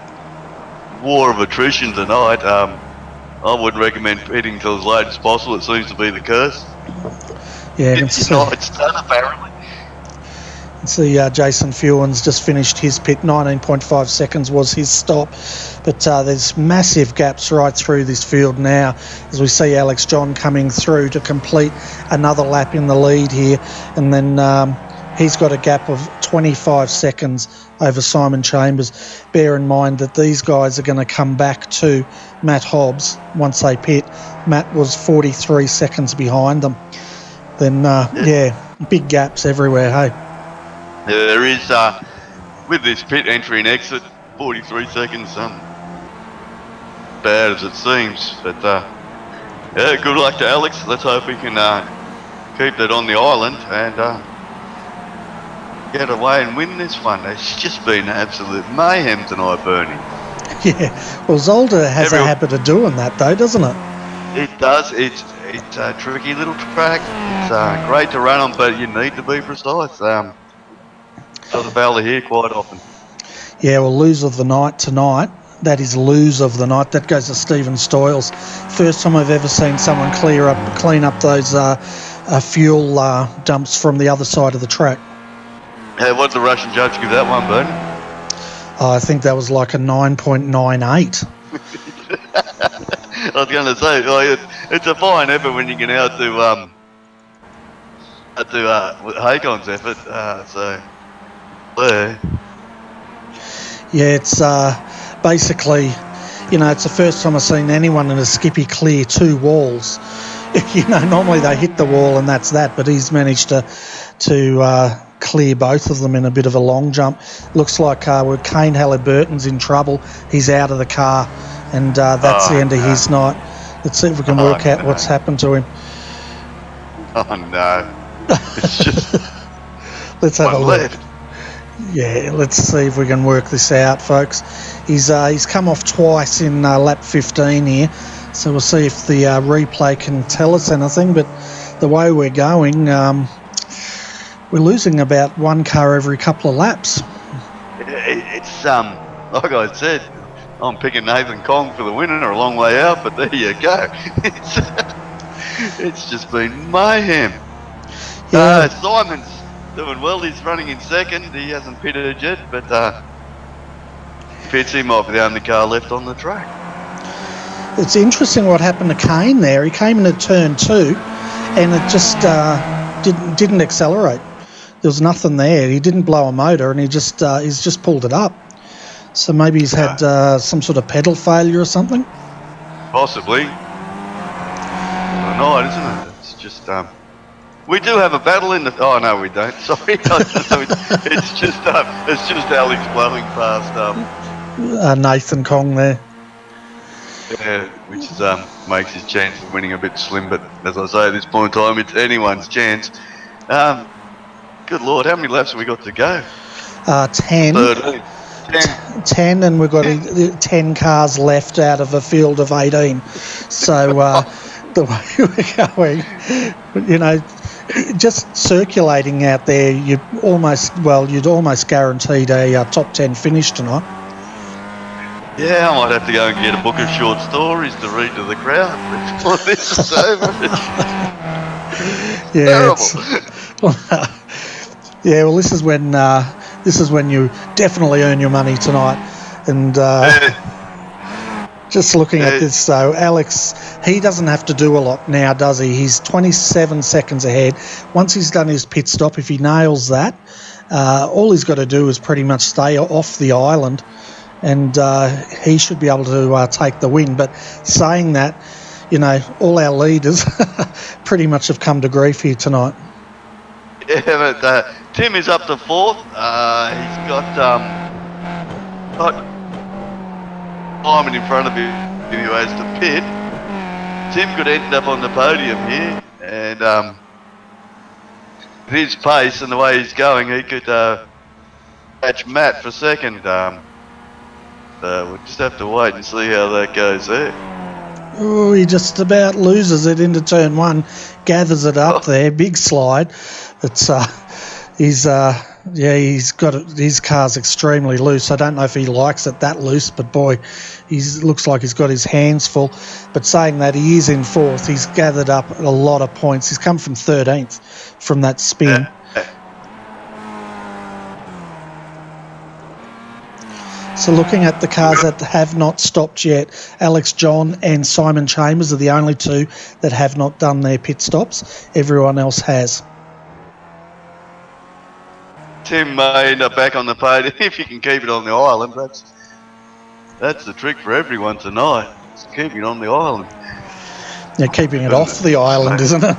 war of attrition tonight. I wouldn't recommend pitting till as late as possible. It seems to be the curse. Yeah, it's done, apparently. See, Jason Fewens just finished his pit. 19.5 seconds was his stop. But there's massive gaps right through this field now as we see Alex John coming through to complete another lap in the lead here. And then he's got a gap of 25 seconds over Simon Chambers. Bear in mind that these guys are going to come back to Matt Hobbs once they pit. Matt was 43 seconds behind them. Then, big gaps everywhere, hey? There is, with this pit entry and exit, 43 seconds, bad as it seems. But, good luck to Alex. Let's hope he can keep that on the island and get away and win this one. It's just been absolute mayhem tonight, Bernie. Yeah, well, Zolder has a habit of doing that, though, doesn't it? It does. It's a tricky little track. It's great to run on, but you need to be precise. Doesn't fail here quite often. Yeah, well, lose of the night tonight. That is lose of the night. That goes to Stephen Stoyles. First time I've ever seen someone clean up those fuel dumps from the other side of the track. Hey, what did the Russian judge give that one, Bernie? I think that was like a 9.98. I was going to say, it's a fine effort when you can outdo Hakon's effort. Yeah, it's basically, it's the first time I've seen anyone in a skippy clear 2 walls. Normally they hit the wall and that's that, but he's managed to clear both of them in a bit of a long jump. Looks like Kane Halliburton's in trouble. He's out of the car, and that's the end of his night. Let's see if we can work out what's happened to him. Oh no! It's just let's have a look. Left. Yeah, let's see if we can work this out, folks. He's come off twice in lap 15 here, so we'll see if the replay can tell us anything. But the way we're going, we're losing about one car every couple of laps. It's like I said, I'm picking Nathan Kong for the winner a long way out, but there you go. It's just been mayhem. Yeah. Simon's doing well. He's running in second. He hasn't pitted yet, but pits, he might be the only car left on the track. It's interesting what happened to Kane there. He came into turn 2 and it just didn't accelerate. There was nothing there. He didn't blow a motor, and he's just pulled it up. So maybe he's had some sort of pedal failure or something. Possibly. Night, isn't it? It's just we do have a battle in the. Oh no, we don't. Sorry, it's just Alex blowing past Nathan Kong there. Yeah, which is makes his chance of winning a bit slim. But as I say, at this point in time, it's anyone's chance. Good Lord, how many laps have we got to go? 10. 13. 10, and we've got 10 cars left out of a field of 18. So the way we're going, just circulating out there, you'd almost guaranteed a top 10 finish tonight. Yeah, I might have to go and get a book of short stories to read to the crowd before this is over. Terrible. Yeah, well, this is when you definitely earn your money tonight. And just looking at this, so Alex, he doesn't have to do a lot now, does he? He's 27 seconds ahead. Once he's done his pit stop, if he nails that, all he's got to do is pretty much stay off the island, and he should be able to take the win. But saying that, all our leaders pretty much have come to grief here tonight. Yeah, but Tim is up to 4th. He's got Simon in front of him who has to pit. Tim could end up on the podium here, and with his pace and the way he's going, he could catch Matt for second. We'll just have to wait and see how that goes there. Oh, he just about loses it into turn 1, gathers it up there, big slide. It's he's got his car's extremely loose. I don't know if he likes it that loose, but boy, looks like he's got his hands full. But saying that, he is in 4th. He's gathered up a lot of points. He's come from 13th from that spin. So looking at the cars that have not stopped yet, Alex John and Simon Chambers are the only two that have not done their pit stops. Everyone else has. Tim may end up back on the podium if you can keep it on the island. That's the trick for everyone tonight. It's keeping it on the island. Yeah, keeping it off the island, isn't it?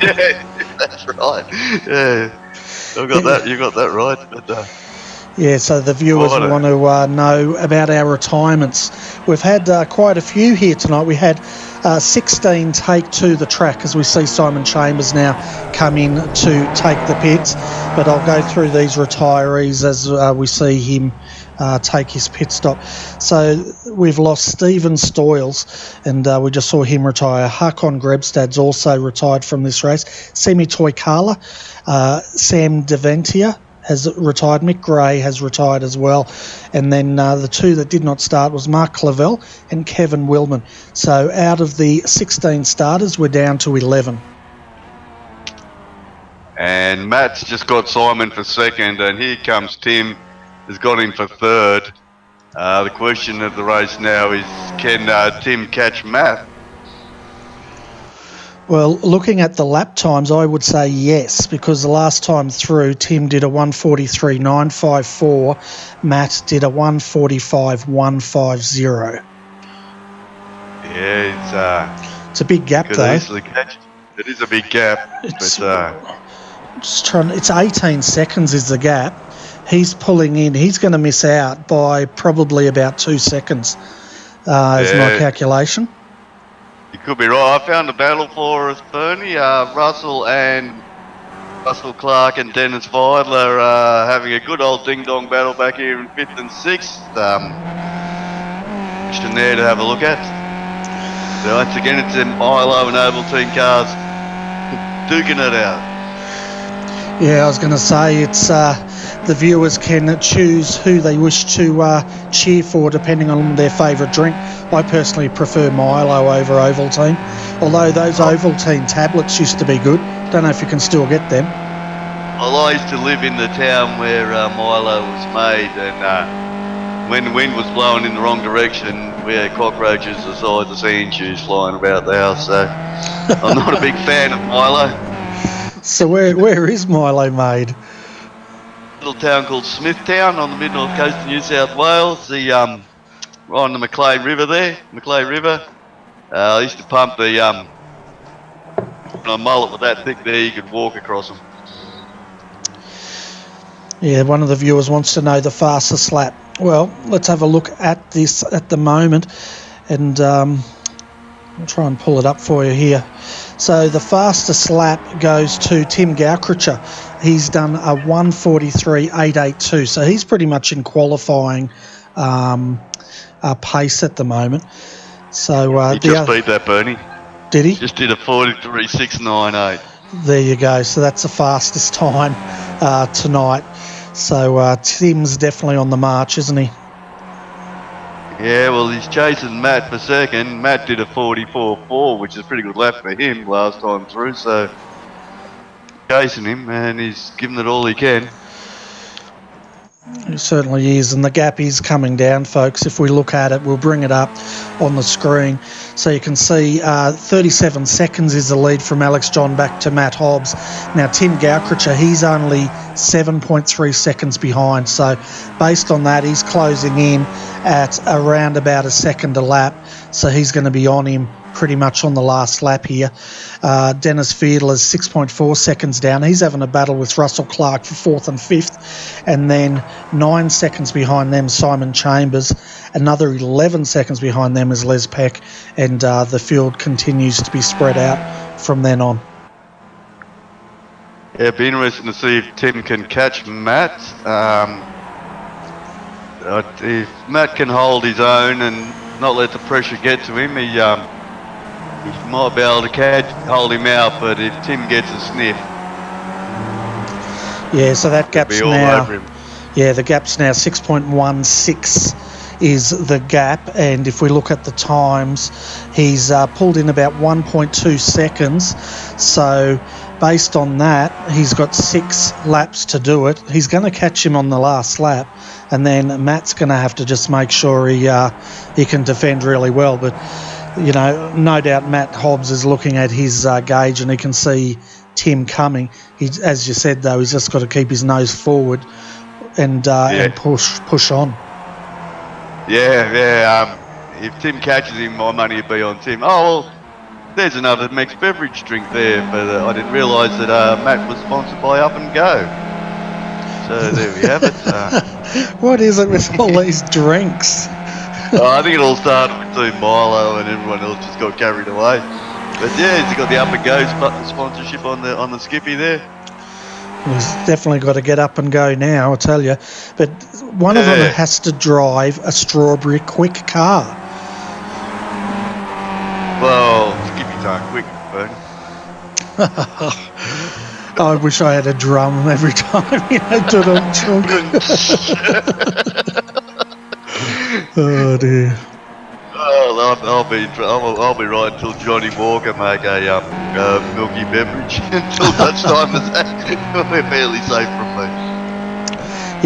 Yeah, that's right. Yeah, you got that right. But yeah, so the viewers want to know about our retirements. We've had quite a few here tonight. We had 16 take to the track as we see Simon Chambers now come in to take the pits. But I'll go through these retirees as we see him take his pit stop. So we've lost Stephen Stoyles, and we just saw him retire. Hakon Grebstad's also retired from this race. Semi Toykala, Sam Deventia has retired. Mick Gray has retired as well. And then the two that did not start was Mark Clavel and Kevin Willman. So out of the 16 starters, we're down to 11. And Matt's just got Simon for second, and here comes Tim, has got him for third. The question of the race now is, can Tim catch Matt? Well, looking at the lap times, I would say yes, because the last time through, Tim did a 1:43.954, Matt did a 1:45.150. Yeah, it's a big gap, though. Easily catch. It is a big gap, but Just trying. It's 18 seconds is the gap. He's pulling in. He's going to miss out by probably about 2 seconds, is my calculation. You could be right. I found a battle for us, Bernie. Russell Clark and Dennis Vidler are having a good old ding-dong battle back here in 5th and 6th. Question there to have a look at. So once again, it's in Milo and Ovaltine cars duking it out. Yeah, I was going to say it's the viewers can choose who they wish to cheer for depending on their favourite drink. I personally prefer Milo over Ovaltine, although those Ovaltine tablets used to be good. Don't know if you can still get them. Well, I used to live in the town where Milo was made, and when the wind was blowing in the wrong direction, we had cockroaches the size of sand shoes flying about the house, so I'm not a big fan of Milo. So where is Milo made? Little town called Smithtown on the mid-north coast of New South Wales, on the Macleay River there, Macleay River. I used to pump the a mullet with that thick there, you could walk across them. Yeah, one of the viewers wants to know the fastest lap. Well, let's have a look at this at the moment, and I'll try and pull it up for you here. So the fastest lap goes to Tim Gaukritscher. He's done a 1:43.882, so he's pretty much in qualifying pace at the moment. So he just beat that, Bernie. Did he? Just did a 43.698. There you go. So that's the fastest time tonight. So Tim's definitely on the march, isn't he? Yeah, well, he's chasing Matt for second. Matt did a 44.4, which is a pretty good lap for him last time through, so chasing him, and he's giving it all he can. It certainly is, and the gap is coming down, folks. If we look at it, we'll bring it up on the screen so you can see 37 seconds is the lead from Alex John back to Matt Hobbs. Now, Tim Gaukritscher, he's only 7.3 seconds behind, so based on that, he's closing in at around about a second a lap, so he's going to be on him pretty much on the last lap here. Dennis Fiedler's 6.4 seconds down. He's having a battle with Russell Clark for 4th and 5th. And then 9 seconds behind them, Simon Chambers. Another 11 seconds behind them is Les Peck. And the field continues to be spread out from then on. Yeah, it'd be interesting to see if Tim can catch Matt. If Matt can hold his own and not let the pressure get to him, he might be able to hold him out, but if Tim gets a sniff... Yeah, so that gap's now... Yeah, the gap's now 6.16 is the gap, and if we look at the times, he's pulled in about 1.2 seconds, so based on that, he's got 6 laps to do it. He's going to catch him on the last lap, and then Matt's going to have to just make sure he can defend really well, but... You know, no doubt Matt Hobbs is looking at his gauge and he can see Tim coming. As you said, though, he's just got to keep his nose forward and push on. Yeah. If Tim catches him, my money would be on Tim. Oh, well, there's another mixed beverage drink there, but I didn't realise that Matt was sponsored by Up and Go. So there we have it. What is it with all these drinks? I think it all started with Team Milo and everyone else just got carried away. But yeah, he's got the Up and Go sponsorship on the Skippy there. He's definitely got to get up and go now, I tell you. But one of them has to drive a strawberry quick car. Well, Skippy aren't quick, Bernie. I wish I had a drum every time, you know, Oh dear. Oh, I'll be right until Johnny Walker make a milky beverage until such time as that. We're fairly safe from me.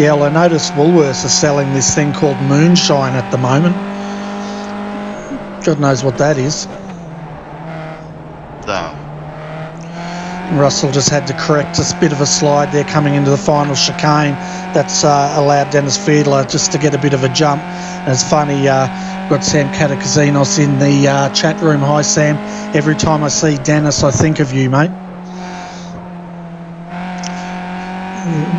Yeah, well, I noticed Woolworths are selling this thing called moonshine at the moment. God knows what that is. No. Russell just had to correct a bit of a slide there coming into the final chicane. That's allowed Dennis Fiedler just to get a bit of a jump. And it's funny, we've got Sam Katakazinos in the chat room. Hi, Sam. Every time I see Dennis, I think of you, mate.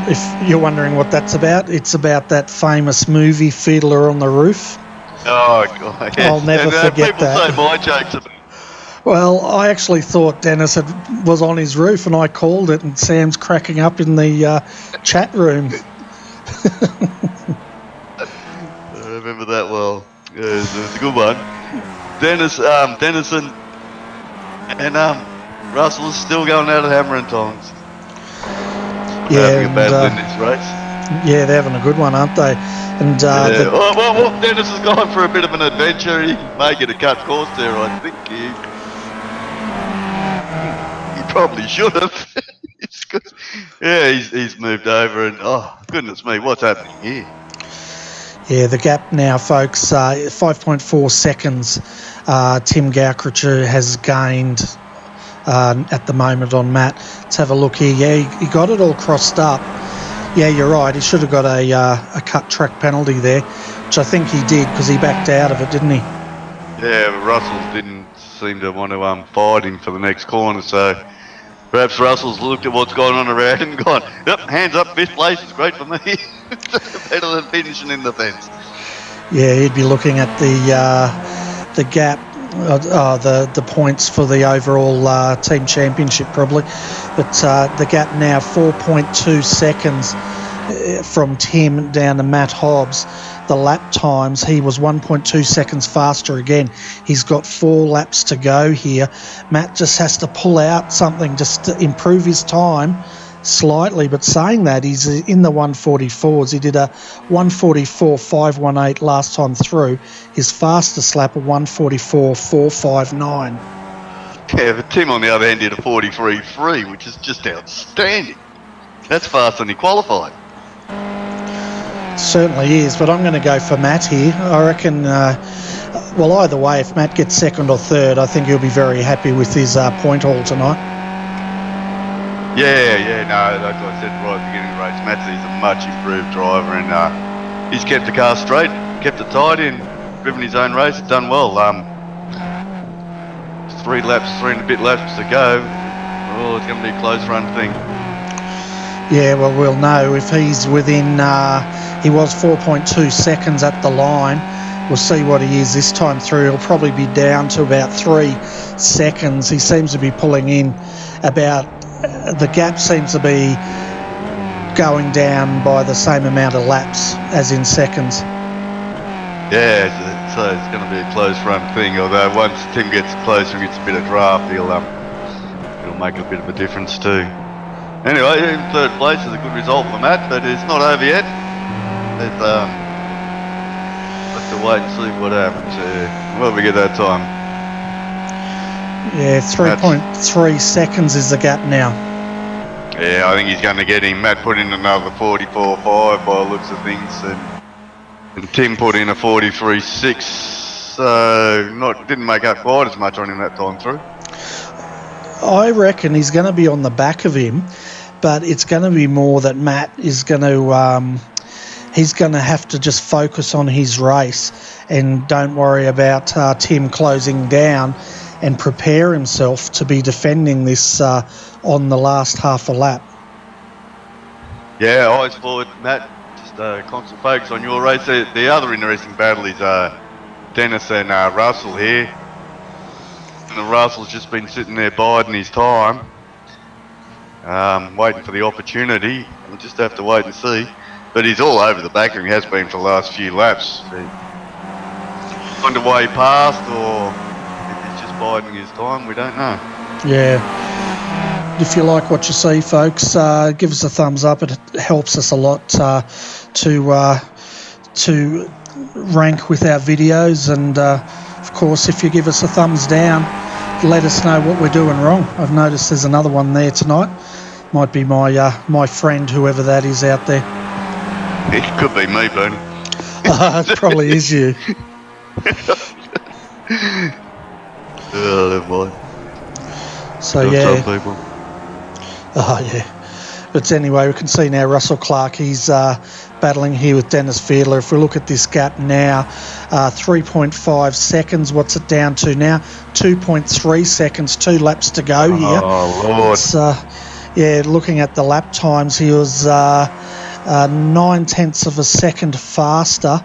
if you're wondering what that's about, it's about that famous movie Fiddler on the Roof. Oh, God, yes. I'll never forget people that. say my jokes about Well, I actually thought Dennis was on his roof, and I called it, and Sam's cracking up in the chat room. I remember that well. Yeah, it's a good one. Dennison and Russell is still going out of hammer and tongs. Yeah, Having a battle in this race. Yeah, they're having a good one, aren't they? And well, Dennis has gone for a bit of an adventure. He may get a cut course there, I think. He probably should have. Yeah, he's moved over, and oh goodness me, what's happening here? Yeah, the gap now, folks, 5.4 seconds. Tim Gaukrich has gained at the moment on Matt. Let's have a look here. Yeah, he got it all crossed up. Yeah, you're right. He should have got a cut track penalty there, which I think he did because he backed out of it, didn't he? Yeah, but Russell didn't seem to want to fight him for the next corner, so perhaps Russell's looked at what's going on around and gone, yep, hands up, 5th place is great for me. Better than finishing in the fence. Yeah, he'd be looking at the gap, the points for the overall team championship probably. But the gap now 4.2 seconds from Tim down to Matt Hobbs. The lap times, he was 1.2 seconds faster again. He's got 4 laps to go here. Matt just has to pull out something just to improve his time slightly, but saying that, he's in the 144s. He did a 144.518 last time through. His fastest lap, a 144.459. Yeah, but Tim on the other hand did a 43.3, which is just outstanding. That's faster than he qualified. Certainly is, but I'm going to go for Matt here. I reckon, well, either way, if Matt gets second or third, I think he'll be very happy with his point haul tonight. Yeah, no, like I said right at the beginning of the race, Matt's a much improved driver, and he's kept the car straight, kept it tight, and driven his own race, done well. 3 and a bit laps to go. Oh, it's going to be a close run thing. Yeah, well, we'll know if he's within, he was 4.2 seconds at the line. We'll see what he is this time through. He'll probably be down to about 3 seconds. He seems to be pulling in about, the gap seems to be going down by the same amount of laps as in seconds. Yeah, so it's going to be a close run thing, although once Tim gets closer and gets a bit of draft, it'll make a bit of a difference too. Anyway, in 3rd place is a good result for Matt, but it's not over yet. Let's have to wait and see what happens. Well, we get that time. Yeah, 3.3 seconds is the gap now. Yeah, I think he's going to get him. Matt put in another 44.5 by the looks of things, and Tim put in a 43.6, so didn't make up quite as much on him that time through. I reckon he's going to be on the back of him, but it's going to be more that Matt is going to he's going to have to just focus on his race and don't worry about Tim closing down, and prepare himself to be defending this on the last half a lap. Yeah, eyes forward, Matt. Just constant focus on your race. The other interesting battle is Dennis and Russell here. And Russell's just been sitting there biding his time, waiting for the opportunity. We'll just have to wait and see. But he's all over the back, and he has been for the last few laps. On the way past, or if he's just biding his time, we don't know. Yeah. If you like what you see, folks, give us a thumbs up. It helps us a lot to rank with our videos, and of course, if you give us a thumbs down, let us know what we're doing wrong. I've noticed there's another one there tonight. Might be my friend, whoever that is out there. It could be me, Bernie. It probably is you. Oh, never mind. So Got yeah. some people. Oh yeah. But anyway, we can see now Russell Clark, he's battling here with Dennis Fiedler. If we look at this gap now, 3.5 seconds. What's it down to now? 2.3 seconds, 2 laps to go here. Oh, Lord. Yeah, looking at the lap times, he was 9/10 of a second faster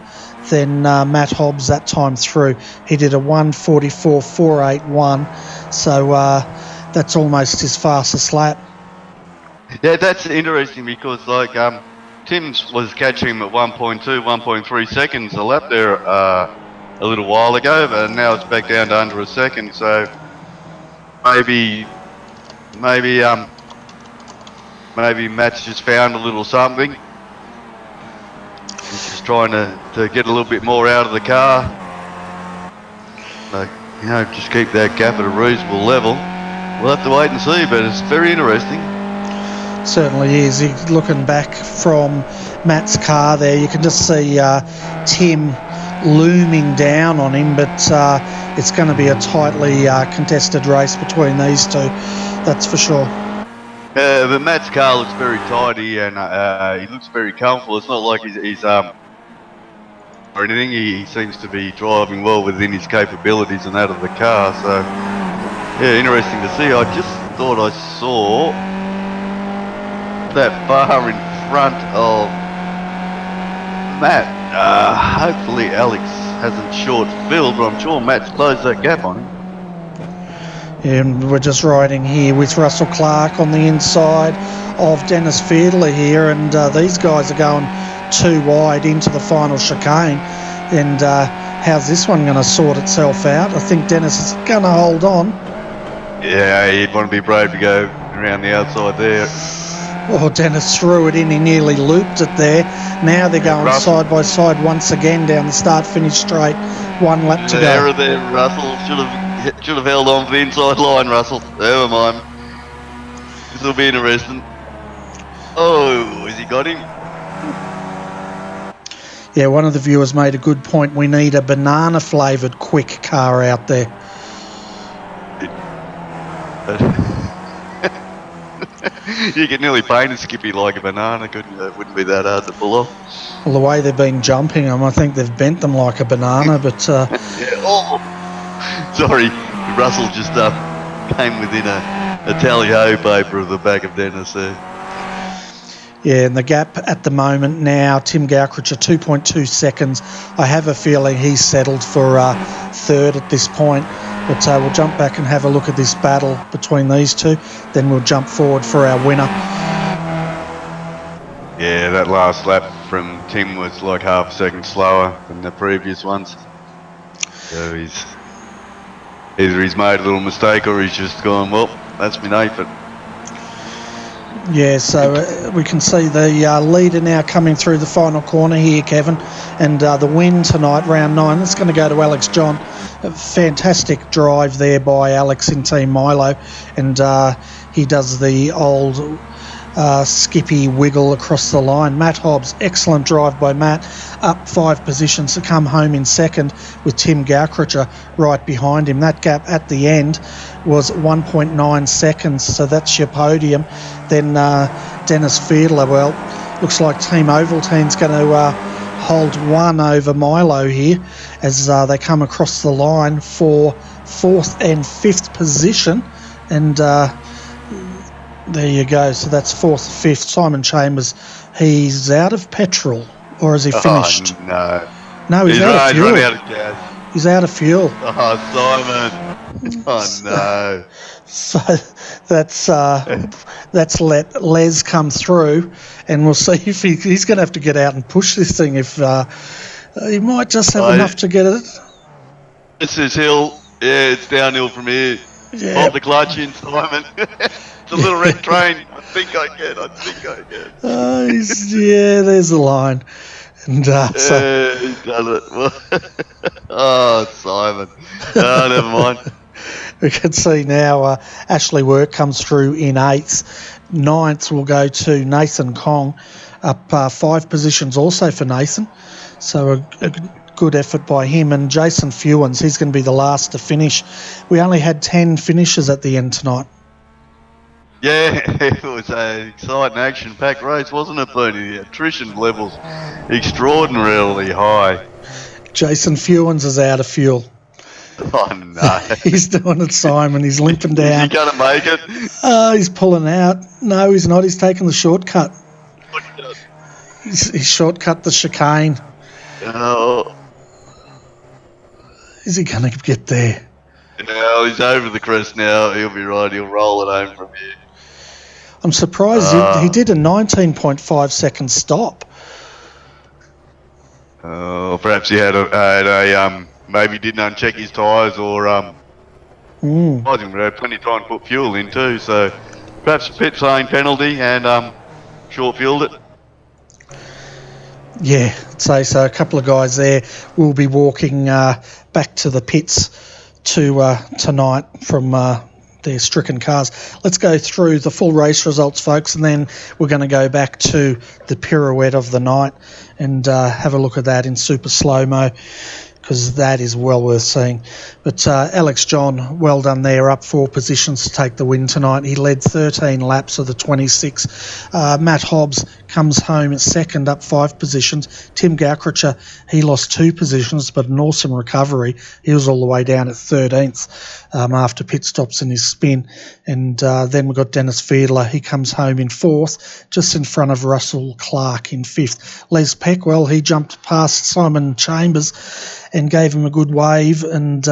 than Matt Hobbs that time through. He did a 1:44.481, so that's almost his fastest lap. Yeah, that's interesting because like Tim's was catching him at 1.2, 1.3 seconds a lap there a little while ago, but now it's back down to under a second. So maybe Matt's just found a little something. He's just trying to get a little bit more out of the car. Like, you know, just keep that gap at a reasonable level. We'll have to wait and see, but it's very interesting. Certainly is. He's looking back from Matt's car there. You can just see Tim looming down on him, but it's going to be a tightly contested race between these two, that's for sure. But Matt's car looks very tidy and he looks very comfortable. It's not like he's or anything. He seems to be driving well within his capabilities and that of the car. So yeah, interesting to see. I just thought I saw that far in front of Matt. Hopefully Alex hasn't short filled, but I'm sure Matt's closed that gap on him. And we're just riding here with Russell Clark on the inside of Dennis Fiedler here, and these guys are going too wide into the final chicane. And how's this one going to sort itself out? I think Dennis is going to hold on. Yeah, he'd want to be brave to go around the outside there. Oh, Dennis threw it in. He nearly looped it there. Now they're going side by side once again down the start-finish straight. 1 lap to go. Error there, Russell. Should have held on for the inside line, Russell. Never mind. This will be interesting. Oh, has he got him? Yeah, one of the viewers made a good point. We need a banana-flavoured quick car out there. You could nearly paint a Skippy like a banana, couldn't you? It wouldn't be that hard to pull off. Well, the way they've been jumping them, I think they've bent them like a banana, but... Yeah. Oh. Sorry, Russell just came within a tally-ho paper of the back of Dennis there. Yeah, and the gap at the moment now, Tim Gaukrich 2.2 seconds. I have a feeling he's settled for third at this point. But we'll jump back and have a look at this battle between these two. Then we'll jump forward for our winner. Yeah, that last lap from Tim was like half a second slower than the previous ones. So either he's made a little mistake or he's just gone, well, that's been effort. Yeah, so we can see the leader now coming through the final corner here, Kevin. And the win tonight, round 9, that's going to go to Alex John. A fantastic drive there by Alex in Team Milo. And he does the old Skippy wiggle across the line. Matt Hobbs, excellent drive by Matt, up 5 positions to come home in second with Tim Gaukrich right behind him. That gap at the end was 1.9 seconds, so that's your podium. Then Dennis Fiedler, well, looks like Team Ovaltine's going to hold 1 over Milo here as they come across the line for 4th and 5th position. And there you go. So that's 4th, 5th. Simon Chambers, he's out of petrol, or has he finished? Oh, no. No, he's out of fuel. Run out of gas. He's out of fuel. Oh, Simon. Oh, no. So that's let Les come through, and we'll see if he's going to have to get out and push this thing. If he might just have enough to get it. This is hill. Yeah, it's downhill from here. Yeah. Hold the clutch in, Simon. It's a little red train. I think I can. Yeah, there's the line. And he's done it. Oh, Simon. Oh, never mind. We can see now Ashley Work comes through in 8th. 9th will go to Nathan Kong, up 5 positions also for Nathan. So a good effort by him. And Jason Fewens, he's going to be the last to finish. We only had 10 finishes at the end tonight. Yeah, it was an exciting, action-packed race, wasn't it, Bernie? The attrition levels extraordinarily high. Jason Fewens is out of fuel. Oh, no. He's doing it, Simon. He's limping Is down. he going to make it? He's pulling out. No, he's not. He's taking the shortcut. He's shortcut the chicane. Oh. Is he going to get there? No, he's over the crest now. He'll be right. He'll roll it home from here. I'm surprised he did a 19.5 second stop. Oh, perhaps he had a maybe didn't uncheck his tyres or I think we had plenty of time to put fuel in too. So perhaps a pit lane penalty and short fueled it. Yeah, I'd say so. A couple of guys there will be walking back to the pits tonight from their stricken cars. Let's go through the full race results, folks, and then we're going to go back to the pirouette of the night and have a look at that in super slow-mo, because that is well worth seeing. But Alex John, well done there, up 4 positions to take the win tonight. He led 13 laps of the 26. Matt Hobbs comes home second, up 5 positions. Tim Gaukricher, he lost 2 positions, but an awesome recovery. He was all the way down at 13th after pit stops in his spin. And then we've got Dennis Fiedler. He comes home in 4th, just in front of Russell Clark in 5th. Les Peckwell, he jumped past Simon Chambers and gave him a good wave and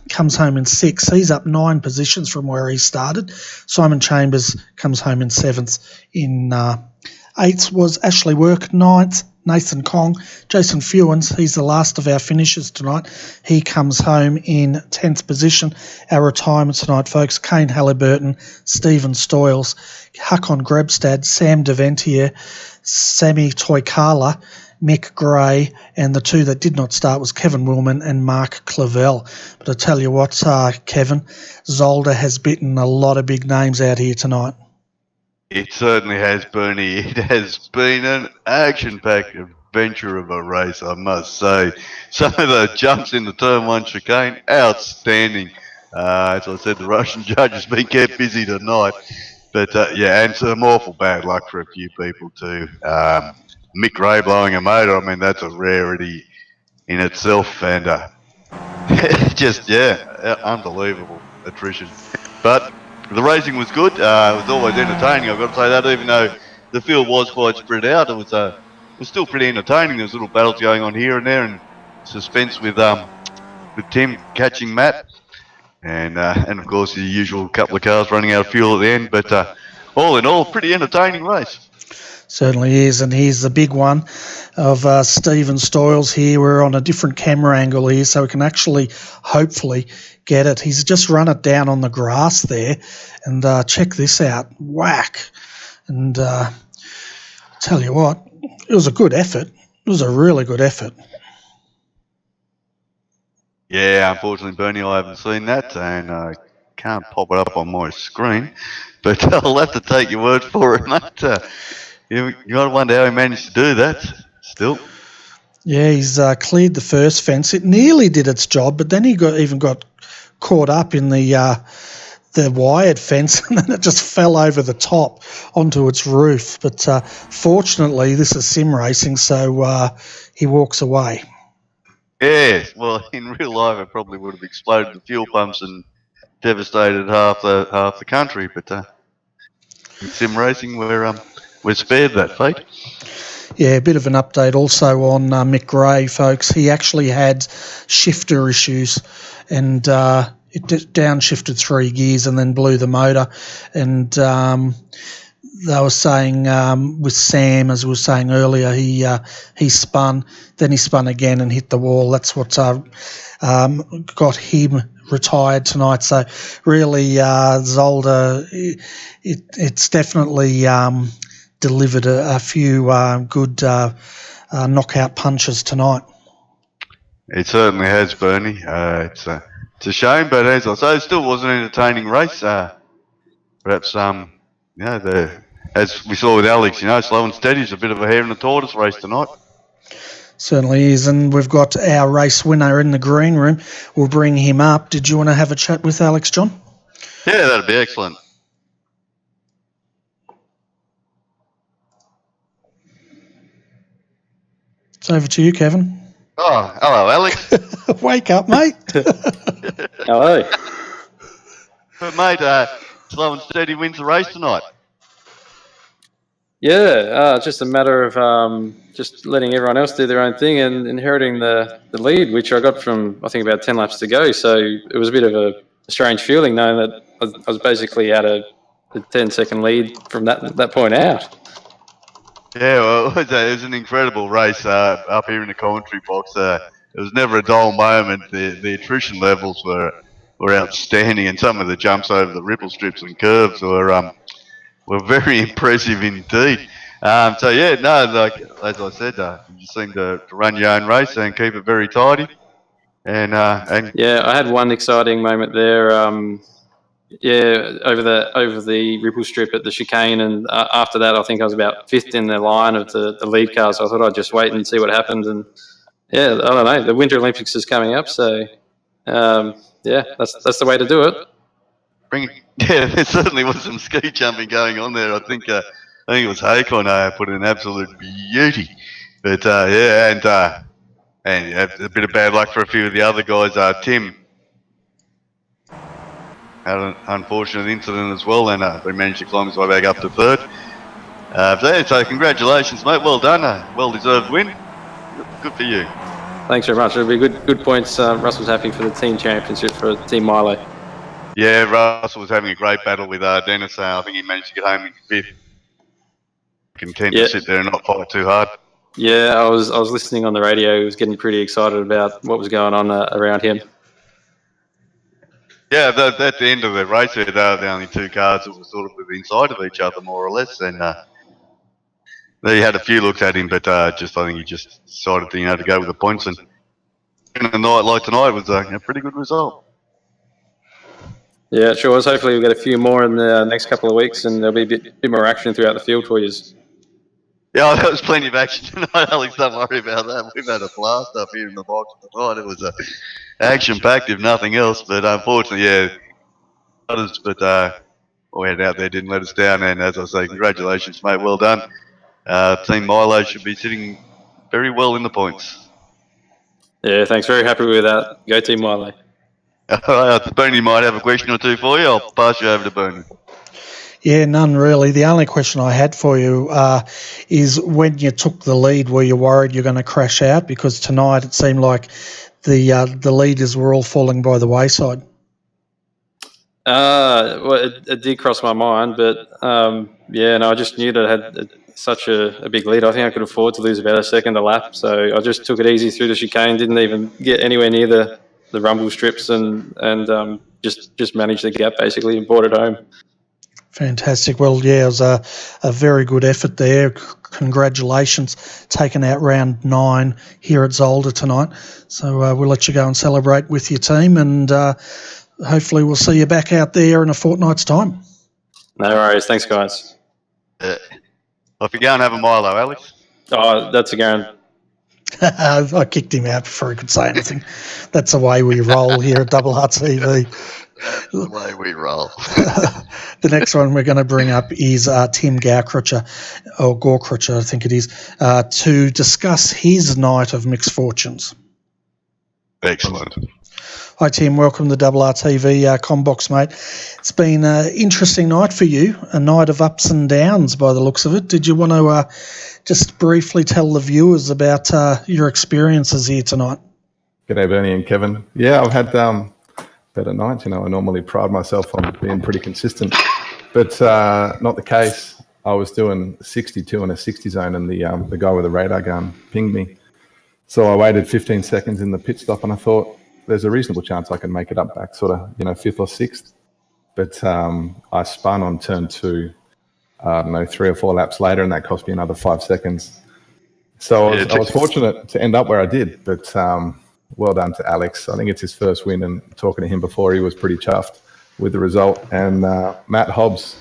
comes home in 6th. He's up 9 positions from where he started. Simon Chambers comes home in 7th. In 8th was Ashley Work, 9th. Nathan Kong, Jason Fewens, he's the last of our finishers tonight. He comes home in 10th position. Our retirement tonight, folks, Kane Halliburton, Stephen Stoyles, Hakon Grabstad, Sam Deventier, Sammy Toykala, Mick Gray, and the 2 that did not start was Kevin Willman and Mark Clavel. But I tell you what, Kevin, Zolder has bitten a lot of big names out here tonight. It certainly has, Bernie. It has been an action-packed adventure of a race, I must say. Some of the jumps in the Turn 1 chicane, outstanding. As I said, the Russian judge has been kept busy tonight. But, yeah, and some awful bad luck for a few people too. Mick Gray blowing a motor, I mean, that's a rarity in itself. And just, yeah, unbelievable attrition. But the racing was good. It was always entertaining, I've got to say that, even though the field was quite spread out. It was still pretty entertaining. There was little battles going on here and there and suspense with Tim catching Matt. And of course, the usual couple of cars running out of fuel at the end. But all in all, pretty entertaining race. Certainly is, and here's the big one of Stephen Stoyles here. We're on a different camera angle here, so we can actually, hopefully, get it. He's just run it down on the grass there, and check this out. Whack. And tell you what, it was a good effort. It was a really good effort. Yeah, unfortunately, Bernie, I haven't seen that, and I can't pop it up on my screen, but I'll have to take your word for it, mate. You got to wonder how he managed to do that still. Yeah, he's cleared the first fence. It nearly did its job, but then he got caught up in the wired fence, and then it just fell over the top onto its roof. But fortunately, this is sim racing, so he walks away. Yeah, well, in real life, it probably would have exploded the fuel pumps and devastated half the country. But in sim racing, we're spared that fate. Yeah, a bit of an update also on Mick Gray, folks. He actually had shifter issues, and it downshifted 3 gears and then blew the motor. And they were saying with Sam, as we were saying earlier, he spun, then he spun again and hit the wall. That's what got him retired tonight. So really, Zolder, it's definitely delivered a few good knockout punches tonight. It certainly has, Bernie. It's a shame, but as I say, it still was an entertaining race. Perhaps, as we saw with Alex, slow and steady is a bit of a hare and a tortoise race tonight. Certainly is, and we've got our race winner in the green room. We'll bring him up. Did you want to have a chat with Alex, John? Yeah, that'd be excellent. It's over to you, Kevin. Oh, hello, Alex. Wake up, mate. Hello. But mate, slow and steady wins the race tonight. Yeah, just a matter of just letting everyone else do their own thing and inheriting the lead, which I got from, I think, about 10 laps to go. So it was a bit of a strange feeling knowing that I was basically at a 10-second lead from that point out. Yeah, well, it was an incredible race up here in the commentary box. It was never a dull moment. The attrition levels were outstanding, and some of the jumps over the ripple strips and curves were very impressive indeed. So yeah, no, like as I said, you just seem to run your own race and keep it very tidy. And yeah, I had one exciting moment there. Yeah, over the ripple strip at the chicane, and after that, I think I was about 5th in the line of the lead car. So I thought I'd just wait and see what happened. And yeah, I don't know. The Winter Olympics is coming up, so yeah, that's the way to do it. Yeah, there certainly was some ski jumping going on there. I think it was Hakon put in an absolute beauty. But yeah, and a bit of bad luck for a few of the other guys. Tim had an unfortunate incident as well, and we managed to climb his way back up to 3rd. So congratulations, mate. Well done. Well-deserved win. Good for you. Thanks very much. It'll be good points. Russell's happy for the team championship for Team Milo. Yeah, Russell was having a great battle with Dennis. I think he managed to get home in 5th. Content to sit there and not fight too hard. Yeah, I was listening on the radio. He was getting pretty excited about what was going on around him. Yeah, at the end of the race, they were the only two cars that were sort of within sight of each other, more or less. And they had a few looks at him, but I think he just decided to go with the points. And in a night like tonight was a pretty good result. Yeah, it sure was. Hopefully we'll get a few more in the next couple of weeks, and there'll be a bit more action throughout the field for you. Yeah, there was plenty of action tonight, Alex. Don't worry about that. We've had a blast up here in the box tonight. It was action-packed, if nothing else. But unfortunately, yeah, but we had out there didn't let us down. And as I say, congratulations, mate. Well done. Team Milo should be sitting very well in the points. Yeah, thanks. Very happy with that. Go Team Milo. Bernie might have a question or two for you. I'll pass you over to Bernie. Yeah, none really. The only question I had for you is when you took the lead, were you worried you're going to crash out? Because tonight it seemed like the leaders were all falling by the wayside. Well, it did cross my mind, but yeah, no, I just knew that I had such a big lead. I think I could afford to lose about a second a lap, so I just took it easy through the chicane. Didn't even get anywhere near the rumble strips, and just managed the gap basically and brought it home. Fantastic. Well, yeah, it was a very good effort there. Congratulations, taking out round 9 here at Zolder tonight. So we'll let you go and celebrate with your team, and hopefully we'll see you back out there in a fortnight's time. No worries. Thanks, guys. Off you go and have a Milo, Alex. Oh, that's a guarantee. I kicked him out before he could say anything. That's the way we roll here at RRTV. That's the way we roll. The next one we're going to bring up is Tim Gorkrutcher, I think it is, to discuss his night of mixed fortunes. Excellent. Hi, Tim. Welcome to RRTV Combox, mate. It's been an interesting night for you, a night of ups and downs by the looks of it. Did you want to just briefly tell the viewers about your experiences here tonight? G'day, Bernie and Kevin. Yeah, I've had better nights. I normally pride myself on being pretty consistent, but not the case. I was doing 62 in a 60 zone, and the guy with the radar gun pinged me. So I waited 15 seconds in the pit stop, and I thought there's a reasonable chance I can make it up back, sort of 5th or 6th. But I spun on turn 2, 3 or 4 laps later, and that cost me another 5 seconds. So I was fortunate to end up where I did, but well done to Alex. I think it's his first win, and talking to him before, he was pretty chuffed with the result. And Matt Hobbs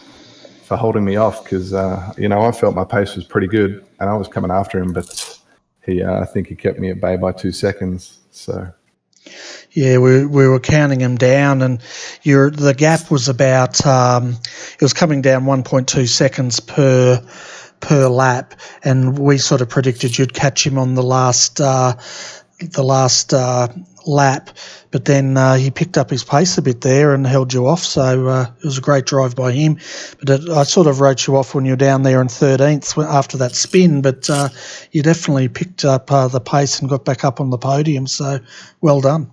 for holding me off, because I felt my pace was pretty good, and I was coming after him, but I think he kept me at bay by 2 seconds. So yeah, we were counting him down, and the gap was about it was coming down 1.2 seconds per lap, and we sort of predicted you'd catch him on the last the last lap, but then he picked up his pace a bit there and held you off, so it was a great drive by him. But I sort of wrote you off when you were down there in 13th after that spin, but you definitely picked up the pace and got back up on the podium, so well done.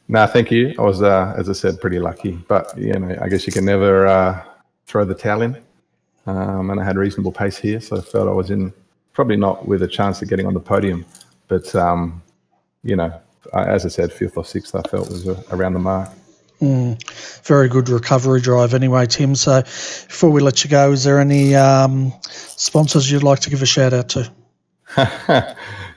No, thank you. I was, as I said, pretty lucky, but I guess you can never throw the towel in. And I had reasonable pace here, so I felt I was in, probably not with a chance of getting on the podium, but as I said, 5th or 6th I felt was around the mark. Very good recovery drive anyway, Tim. So before we let you go, is there any sponsors you'd like to give a shout out to?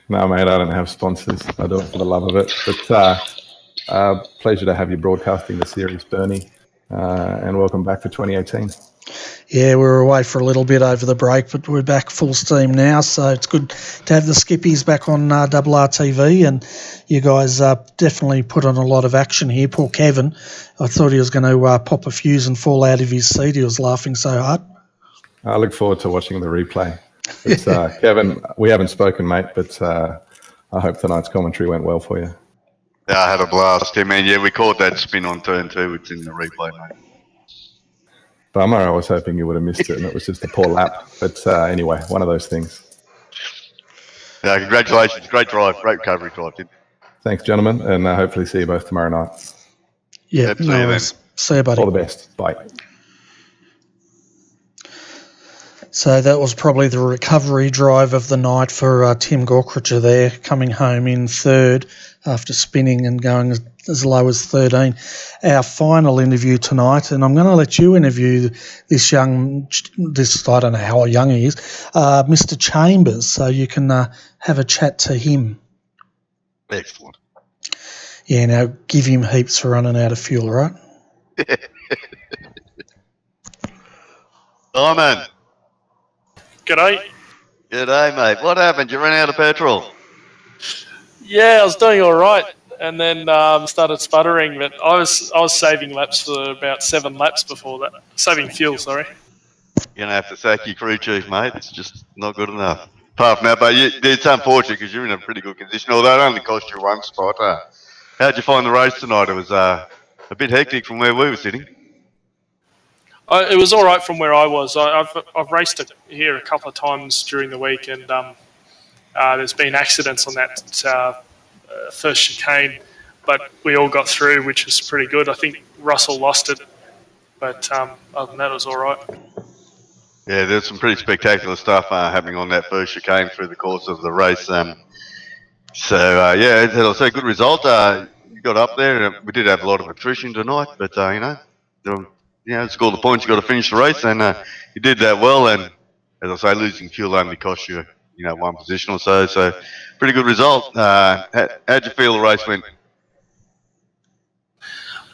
No, mate, I don't have sponsors. I do it for the love of it. But pleasure to have you broadcasting the series, Bernie, and welcome back for 2018. Yeah, we were away for a little bit over the break, but we're back full steam now, so it's good to have the skippies back on RRTV, and you guys definitely put on a lot of action here. Poor Kevin, I thought he was going to pop a fuse and fall out of his seat. He was laughing so hard. I look forward to watching the replay. But, Kevin, we haven't spoken, mate, but I hope tonight's commentary went well for you. Yeah, I had a blast. I mean, we caught that spin on turn 2. It's in the replay, mate. Bummer, I was hoping you would have missed it and it was just a poor lap. But anyway, one of those things. Yeah, congratulations. Great drive. Great recovery drive, Tim. Thanks, gentlemen, and hopefully see you both tomorrow night. Yeah, no worries. See you, buddy. All the best. Bye. So that was probably the recovery drive of the night for Tim Gorkricher there, coming home in 3rd after spinning and going as low as 13. Our final interview tonight, and I'm going to let you interview this I don't know how young he is, Mr. Chambers, so you can have a chat to him. Excellent. Yeah, now give him heaps for running out of fuel, right? Simon. G'day. G'day, mate. What happened? You ran out of petrol? Yeah, I was doing all right, and then started sputtering. But I was saving laps for about 7 laps before that. Saving fuel, sorry. You're gonna have to sack your crew chief, mate. It's just not good enough. Apart from that, but it's unfortunate because you're in a pretty good condition. Although it only cost you 1 spot. How'd you find the race tonight? It was a bit hectic from where we were sitting. It was all right from where I was. I've raced here a couple of times during the week, and there's been accidents on that first chicane, but we all got through, which was pretty good. I think Russell lost it, but other than that, it was all right. Yeah, there's some pretty spectacular stuff happening on that first chicane through the course of the race. Yeah, as I say, good result. You got up there. We did have a lot of attrition tonight, but score the points. You got to finish the race, and you did that well. And as I say, losing fuel only cost you, 1 position or so. So, pretty good result. How'd you feel the race went?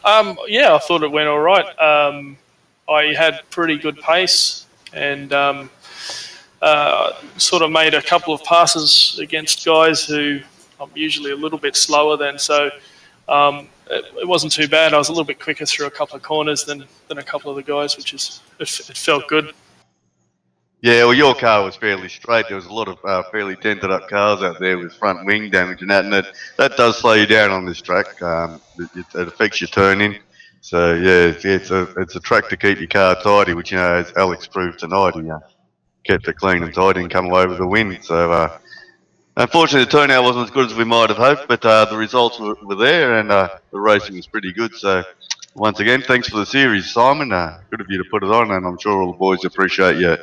Yeah, I thought it went all right. I had pretty good pace, and sort of made a couple of passes against guys who I'm usually a little bit slower than. So. It wasn't too bad. I was a little bit quicker through a couple of corners than a couple of the guys, which it felt good. Yeah, well, your car was fairly straight. There was a lot of fairly dented up cars out there with front wing damage and that does slow you down on this track. It affects your turning. So yeah, it's a track to keep your car tidy, which as Alex proved tonight, he kept it clean and tidy and come away with a win. So. Unfortunately, the turnout wasn't as good as we might have hoped, but the results were there, and the racing was pretty good. So, once again, thanks for the series, Simon. Good of you to put it on, and I'm sure all the boys appreciate you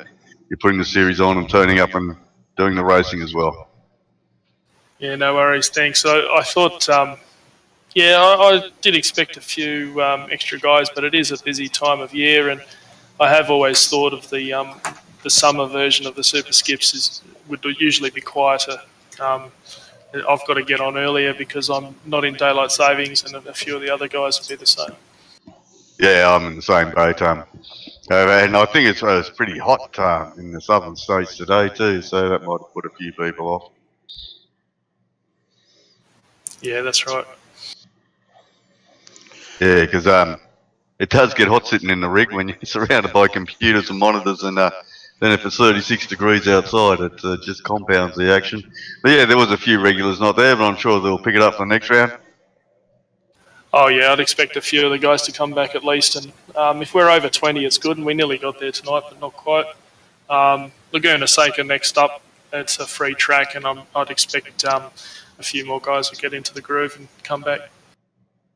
putting the series on and turning up and doing the racing as well. Yeah, no worries. Thanks. I thought, I did expect a few extra guys, but it is a busy time of year, and I have always thought of the summer version of the Superskips would usually be quieter. I've got to get on earlier because I'm not in daylight savings, and a few of the other guys will be the same. Yeah, I'm in the same boat. And I think it's pretty hot in the southern states today too, so that might have put a few people off. Yeah, that's right. Yeah, because it does get hot sitting in the rig when you're surrounded by computers and monitors and then if it's 36 degrees outside, it just compounds the action. But yeah, there was a few regulars not there, but I'm sure they'll pick it up for the next round. Oh yeah, I'd expect a few of the guys to come back at least, and if we're over 20, it's good, and we nearly got there tonight, but not quite. Laguna Seca next up. It's a free track, and I'd expect a few more guys will get into the groove and come back.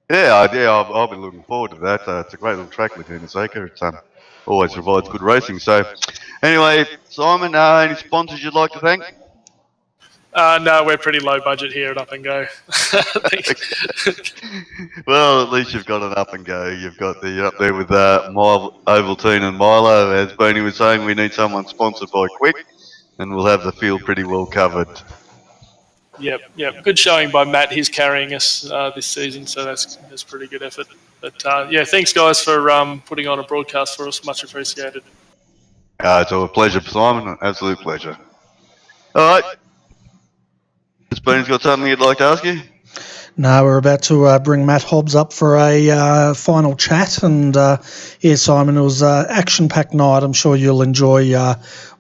Yeah, I've been looking forward to that. It's a great little track, Laguna Seca. It always provides good racing. So, anyway, Simon, any sponsors you'd like to thank? No, we're pretty low budget here at Up and Go. Well, at least you've got an Up and Go. You've got the up there with Ovaltine and Milo. As Bernie was saying, we need someone sponsored by Quick, and we'll have the field pretty well covered. Yep. Good showing by Matt. He's carrying us this season, so that's pretty good effort. But yeah, thanks guys for putting on a broadcast for us. Much appreciated. It's a pleasure, Simon. An absolute pleasure. All right. Spoon's got something you'd like to ask you? No, we're about to bring Matt Hobbs up for a final chat. And yeah, Simon, it was an action-packed night. I'm sure you'll enjoy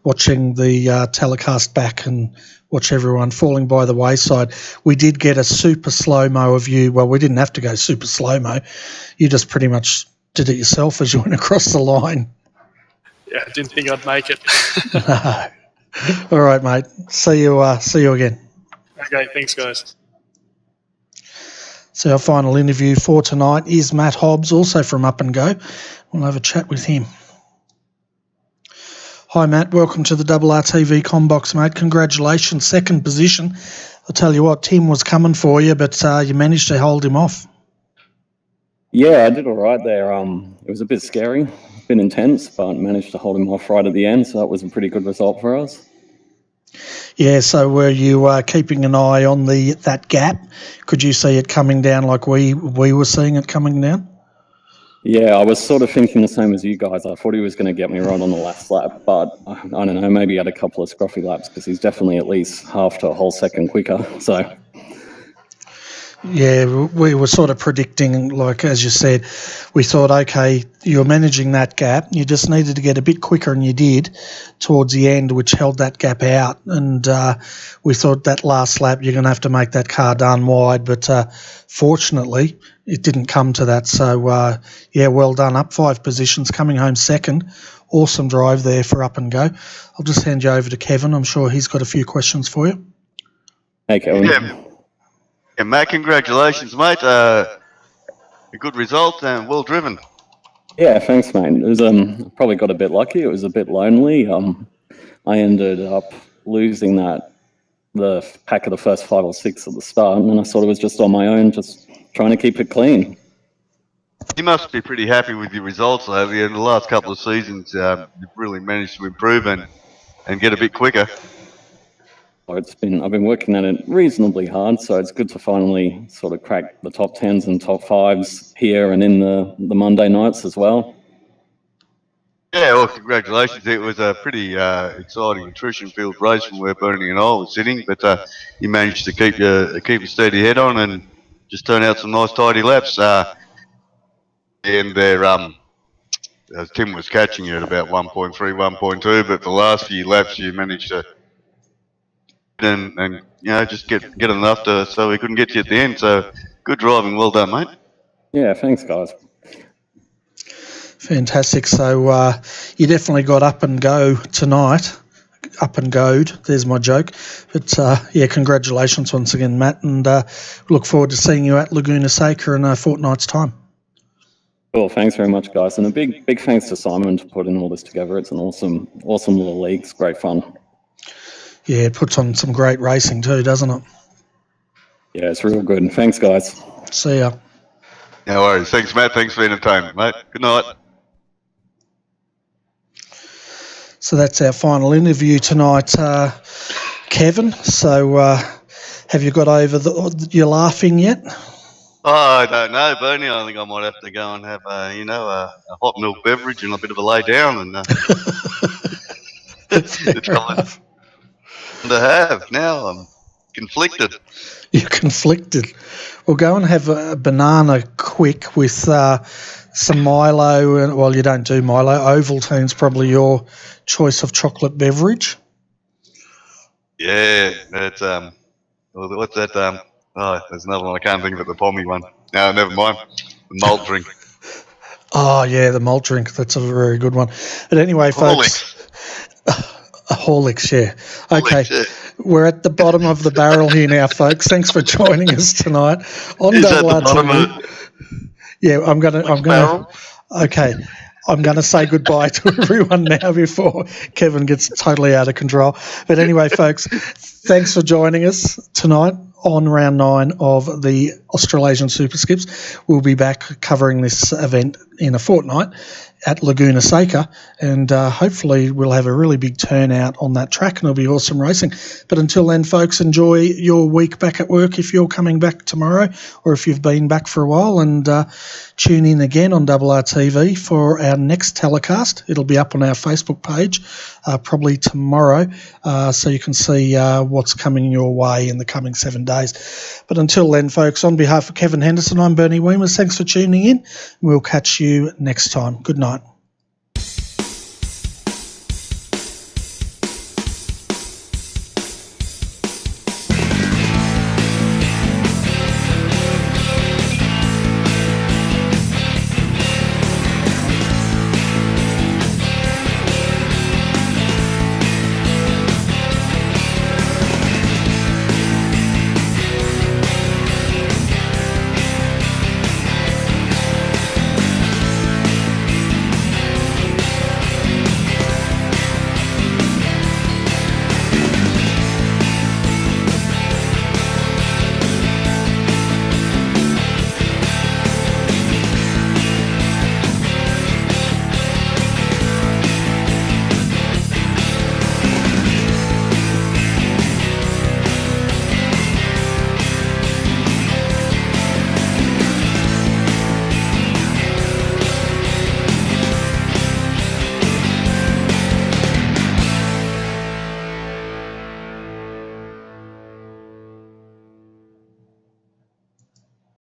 watching the telecast back and watch everyone falling by the wayside. We did get a super slow-mo of you. Well, we didn't have to go super slow-mo. You just pretty much did it yourself as you went across the line. Yeah, I didn't think I'd make it. No. All right, mate. See you again. Okay, thanks, guys. So our final interview for tonight is Matt Hobbs, also from Up and Go. We'll have a chat with him. Hi, Matt. Welcome to the RRTV Combox, mate. Congratulations, second position. I'll tell you what, Tim was coming for you, but you managed to hold him off. Yeah, I did all right there. It was a bit scary, a bit intense, but managed to hold him off right at the end, so that was a pretty good result for us. Yeah, so were you keeping an eye on that gap? Could you see it coming down like we were seeing it coming down? Yeah, I was sort of thinking the same as you guys. I thought he was going to get me right on the last lap, but I don't know, maybe he had a couple of scruffy laps because he's definitely at least half to a whole second quicker. So, yeah, we were sort of predicting, like as you said, we thought, okay, you're managing that gap. You just needed to get a bit quicker, and you did towards the end, which held that gap out. And we thought that last lap you're going to have to make that car done wide, but fortunately it didn't come to that. So, yeah, well done. Up 5 positions, coming home second. Awesome drive there for Up and Go. I'll just hand you over to Kevin. I'm sure he's got a few questions for you. hey, Kevin. Yeah, Matt, congratulations, mate. A good result and well driven. Yeah, thanks, mate. It was probably got a bit lucky. It was a bit lonely. I ended up losing the pack of the first 5 or 6 at the start, and then I sort of was just on my own, just trying to keep it clean. You must be pretty happy with your results lately. In the last couple of seasons, you've really managed to improve and get a bit quicker. I've been working at it reasonably hard, so it's good to finally sort of crack the top 10s and top 5s here and in the Monday nights as well. Yeah, well, congratulations. It was a pretty exciting attrition field race from where Bernie and I were sitting, but you managed to keep a steady head on and just turn out some nice tidy laps. And there, as Tim was catching you at about 1.3, 1.2, but the last few laps you managed to and just get enough so we couldn't get you at the end. So good driving, well done, mate. Yeah, thanks, guys. Fantastic. So you definitely got Up and Go tonight. Up and Goed, there's my joke. But yeah, congratulations once again, Matt, and look forward to seeing you at Laguna Seca in a fortnight's time. Cool, thanks very much, guys, and a big thanks to Simon for putting all this together. It's an awesome little league. It's great fun. Yeah, it puts on some great racing too, doesn't it? Yeah, it's real good. Thanks, guys. See ya. No worries. Thanks, Matt. Thanks for the entertainment, mate. Good night. So that's our final interview tonight, Kevin. So have you got over your laughing yet? Oh, I don't know, Bernie. I think I might have to go and have a hot milk beverage and a bit of a lay down and it's fun to have now. conflicted. You're conflicted. We'll go and have a banana quick with some Milo. And well, you don't do Milo. Ovaltine's probably your choice of chocolate beverage. Yeah, that's what's that? There's another one I can't think of it. The pommy one. No, never mind. The malt drink. Oh yeah, the malt drink. That's a very good one. But anyway, folks. Horlicks, yeah. Okay, Horlicks, yeah. We're at the bottom of the barrel here now, folks. Thanks for joining us tonight on Is that the bottom RRTV. Yeah, I'm gonna. Okay, I'm gonna say goodbye to everyone now before Kevin gets totally out of control. But anyway, folks, thanks for joining us tonight on round 9 of the Australasian Superskips. We'll be back covering this event in a fortnight at Laguna Seca, and hopefully we'll have a really big turnout on that track and it'll be awesome racing. But until then, folks, enjoy your week back at work if you're coming back tomorrow or if you've been back for a while, and tune in again on RRTV for our next telecast. It'll be up on our Facebook page probably tomorrow, so you can see what's coming your way in the coming 7 days. But until then, folks, on behalf of Kevin Henderson, I'm Bernie Weemers. Thanks for tuning in. We'll catch you next time. Good night.